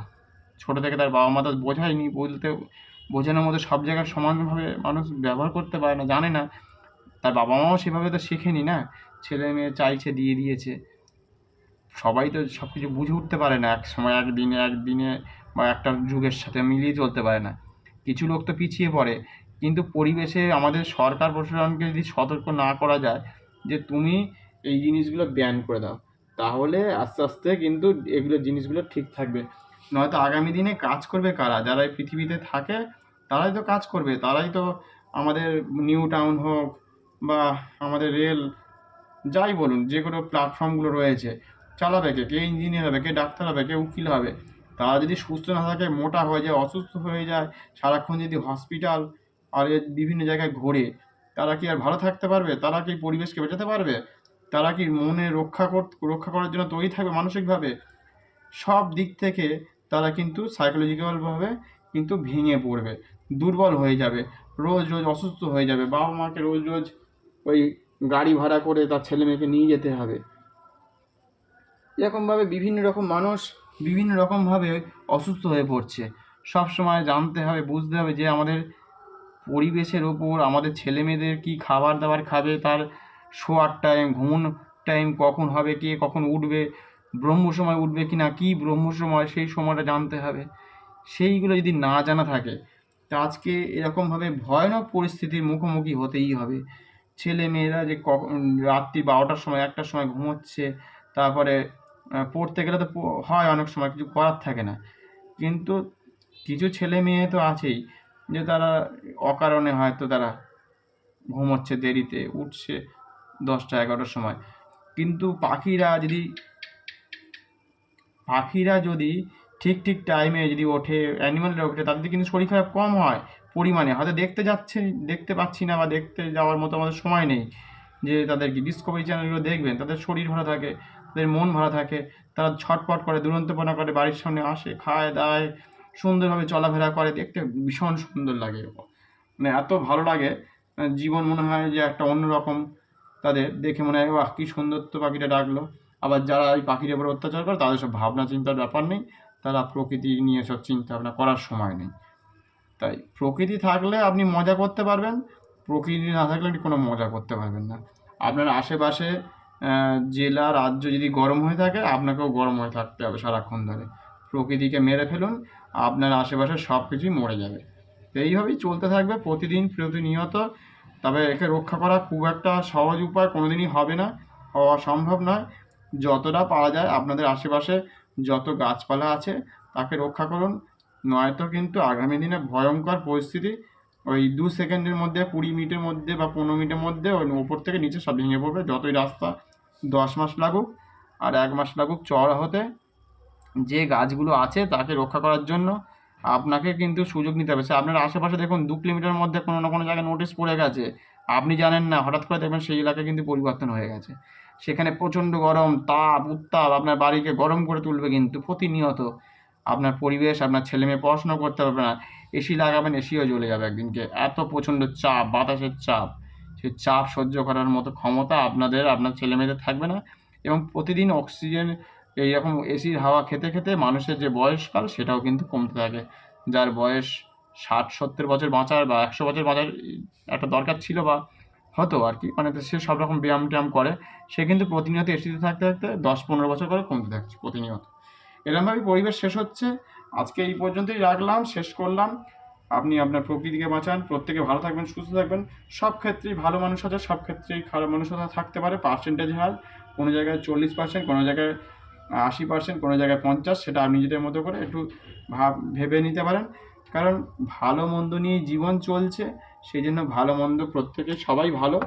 ছোটো থেকে তার বাবা মা তো বোঝায়নি, বোঝানোর মতো সব জায়গায় সমানভাবে মানুষ ব্যবহার করতে পারে না, জানে না। তার বাবা মাও সেভাবে তো শেখেনি না, ছেলে মেয়ে চাইছে দিয়ে দিয়েছে। সবাই তো সব কিছু বুঝে উঠতে পারে না, এক সময় একদিনে বা একটা যুগের সাথে মিলিয়ে চলতে পারে না। কিছু লোক তো পিছিয়ে পড়ে, কিন্তু পরিবেশে আমাদের সরকার প্রশাসনকে যদি সতর্ক না করা যায় যে তুমি এই জিনিসগুলো ব্যান করে দাও, তাহলে আস্তে আস্তে কিন্তু এগুলো জিনিসগুলো ঠিক থাকবে। নয়তো আগামী দিনে কাজ করবে কারা? যারা এই পৃথিবীতে থাকে তারাই তো কাজ করবে, তারাই তো আমাদের নিউ টাউন হোক বা আমাদের রেল, যাই বলুন, যে কোনো প্ল্যাটফর্মগুলো রয়েছে চালাবে কে? কে ইঞ্জিনিয়ার হবে, কে ডাক্তার হবে, কে উকিল হবে? তারা যদি সুস্থ না থাকে, মোটা হয়ে যায়, অসুস্থ হয়ে যায়, সারাক্ষণ যদি হসপিটাল আর এর বিভিন্ন জায়গায় ঘোরে, তারা কি আর ভালো থাকতে পারবে? তারা কি পরিবেশকে বাঁচাতে পারবে? তারা কি মনে রক্ষা করার জন্য তৈরি থাকবে মানসিকভাবে? সব দিক থেকে তারা কিন্তু সাইকোলজিক্যালভাবে কিন্তু ভেঙে পড়বে, দুর্বল হয়ে যাবে, রোজ রোজ অসুস্থ হয়ে যাবে। বাবা মাকে রোজ রোজ ওই গাড়ি ভাড়া করে তার ছেলে মেয়েকে নিয়ে যেতে হবে। এরকমভাবে বিভিন্ন রকম মানুষ বিভিন্ন রকমভাবে অসুস্থ হয়ে পড়ছে। সব সময় জানতে হবে, বুঝতে হবে যে আমাদের পরিবেশের ওপর আমাদের ছেলে মেয়েদের কী খাবার দাবার খাবে, তার শোয়ার টাইম, ঘুমানোর টাইম কখন হবে, কে কখন উঠবে, ব্রহ্ম সময় উঠবে কি না, কী ব্রহ্ম সময়, সেই সময়টা জানতে হবে। সেইগুলো যদি না জানা থাকে তা আজকে এরকমভাবে ভয়ানক পরিস্থিতির মুখোমুখি হতেই হবে। ছেলে মেয়েরা যে রাত্রি 12টার সময় 1টার সময় ঘুমোচ্ছে, তারপরে পড়তে গেলে তো হয়, অনেক সময় কিছু করার থাকে না। কিন্তু কিছু ছেলে মেয়ে তো আছেই যে তারা অকারণে হয়তো তারা ঘুমোচ্ছে, দেরিতে উঠছে 10টা 11টার সময়। কিন্তু পাখিরা যদি ঠিক ঠিক টাইমে যদি ওঠে, অ্যানিমালরা ওঠে, তাদের কিন্তু শরীর খারাপ কম হয় পরিমাণে। হয়তো দেখতে পাচ্ছি না বা দেখতে যাওয়ার মতো আমাদের সময় নেই যে তাদের কি ডিসকভারি চ্যানেলগুলো দেখবেন, তাদের শরীর ভালো থাকে, তাদের মন ভালো থাকে, তারা ছটপট করে, দুরন্তপনা করে, বাড়ির সামনে আসে, খায় দায়, সুন্দরভাবে চলাফেরা করে, দেখতে ভীষণ সুন্দর লাগে। মানে এত ভালো লাগে, জীবন মনে হয় যে একটা অন্যরকম। তাদের দেখে মনে হয় বাহ কী সুন্দর তো পাখিটা ডাকলো। আবার যারা এই পাখির উপর অত্যাচার করে তাদের সব ভাবনা চিন্তার ব্যাপার নেই, তারা প্রকৃতি নিয়ে সব চিন্তা ভাবনা করার সময় নেই। তাই প্রকৃতি থাকলে আপনি মজা করতে পারবেন, প্রকৃতি না থাকলে কোনো মজা করতে পারবেন না। আপনার আশেপাশে জেলা রাজ্য যদি গরম হয়ে থাকে, আপনাকেও গরম হয়ে থাকতে হবে সারাক্ষণ ধরে। প্রকৃতিকে মেরে ফেলুন, আপনার আশেপাশে সব কিছুই মরে যাবে। তো এইভাবেই চলতে থাকবে প্রতিদিন প্রতিনিয়ত। তবে একে রক্ষা করা খুব একটা সহজ উপায় কোনোদিনই হবে না, হওয়া সম্ভব নয়। যতটা পারা যায় আপনাদের আশেপাশে যত গাছপালা আছে তাকে রক্ষা করুন, নয়তো কিন্তু আগামী দিনে ভয়ঙ্কর পরিস্থিতি। ওই 2 সেকেন্ডের মধ্যে, 20 মিনিটের মধ্যে বা 15 মিনিটের মধ্যে ওই ওপর থেকে নিচে সব ভেঙে পড়বে। যতই রাস্তা 10 মাস লাগুক আর 1 মাস লাগুক চওড়া হতে, যে গাছগুলো আছে তাকে রক্ষা করার জন্য আপনাকে কিন্তু সুযোগ নিতে হবে। সে আপনার আশেপাশে দেখুন 2 কিলোমিটার মধ্যে কোনো না কোনো জায়গায় নোটিশ পড়ে গেছে, আপনি জানেন না, হঠাৎ করে দেখবেন সেই এলাকা কিন্তু পরিবর্তন হয়ে গেছে। সেখানে প্রচণ্ড গরম, তাপ উত্তাপ আপনার বাড়িকে গরম করে তুলবে কিন্তু প্রতিনিয়ত। আপনার পরিবেশ, আপনার ছেলে মেয়ে পড়াশোনা করতে পারবে না। এসি লাগাবেন, এসিও জ্বলে যাবে একদিনকে। এত প্রচণ্ড চাপ, বাতাসের চাপ, সেই চাপ সহ্য করার মতো ক্ষমতা আপনার ছেলে মেয়েদের থাকবে না। এবং প্রতিদিন অক্সিজেন এইরকম এসির হাওয়া খেতে খেতে মানুষের যে বয়সকাল সেটাও কিন্তু কমতে থাকে। যার বয়স 60-70 বছর বাঁচার বা 100 বছর বাঁচার একটা দরকার ছিল বা হতো আর কি, মানে সে সব রকম ব্যায়াম ট্যায়াম করে, সে কিন্তু প্রতিনিয়ত এসিতে থাকতে থাকতে 10-15 বছর করে কমতে থাকছে প্রতিনিয়ত। এরকমভাবেই পরিবেশ শেষ হচ্ছে। আজকে এই পর্যন্তই রাখলাম, শেষ করলাম। আপনি আপনার প্রকৃতিকে বাঁচান, প্রত্যেকে ভালো থাকবেন, সুস্থ থাকবেন। সব ক্ষেত্রেই ভালো মানুষ আছে, সব ক্ষেত্রেই খারাপ মানুষও থাকতে পারে, পার্সেন্টেজ হয়। কোনো জায়গায় 40%, কোনো জায়গায় 80%, কোনো জায়গায় 50, সেটা আপনি নিজেদের মতো করে একটু ভেবে নিতে পারেন। কারণ ভালো মন্দ নিয়েই জীবন চলছে, সেই জন্য ভালো মন্দ প্রত্যেকে সবাই ভালো,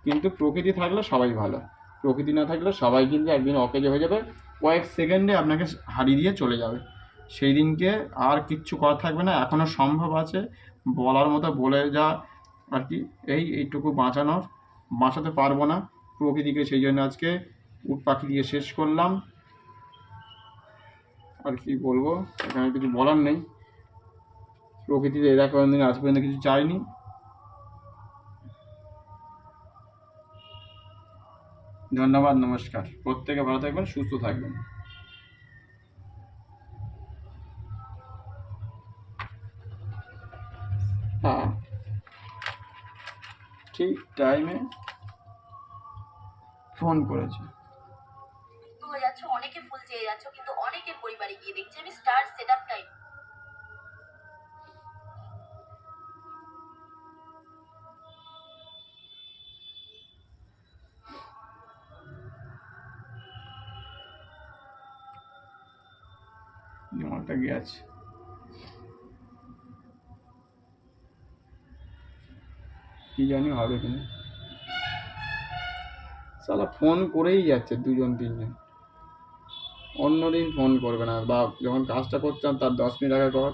কিন্তু প্রকৃতি থাকলে সবাই ভালো। প্রকৃতি না থাকলে সবাই কিন্তু একদিন অকেজো হয়ে যাবে, কয়েক সেকেন্ডে আপনাকে হারিয়ে দিয়ে চলে যাবে। সেই দিনকে আর কিচ্ছু করা থাকবে না। এখনও সম্ভব আছে, বলার মতো বলে যা আর কি, এইটুকু বাঁচাতে পারবো না প্রকৃতিকে, সেই জন্য আজকে উট পাখি দিয়ে শেষ করলাম। আর কি বলবো, এখানে কিছু বলার নেই। প্রকৃতিতে এরা কোনোদিন আজ পর্যন্ত কিছু চায়নি। ধন্যবাদ, নমস্কার। প্রত্যেকে ভালো থাকবেন, সুস্থ থাকবেন। হ্যাঁ, ঠিক টাইমে ফোন করেছে। হয়ে যাচ্ছ, অনেকে ফুল চেয়ে যাচ্ছ, কিন্তু অনেকের পরিবারে গিয়ে দেখছি আমি স্টার সেটআপ টাইপ। নিমলটা গেছে, কি জানি হবে কিনা। সালা ফোন করেই যাচ্ছে 2-3 জন। অন্যদিন ফোন করবে না, বা যখন কাজটা করতাম তার 10 মিনিট আগে কর,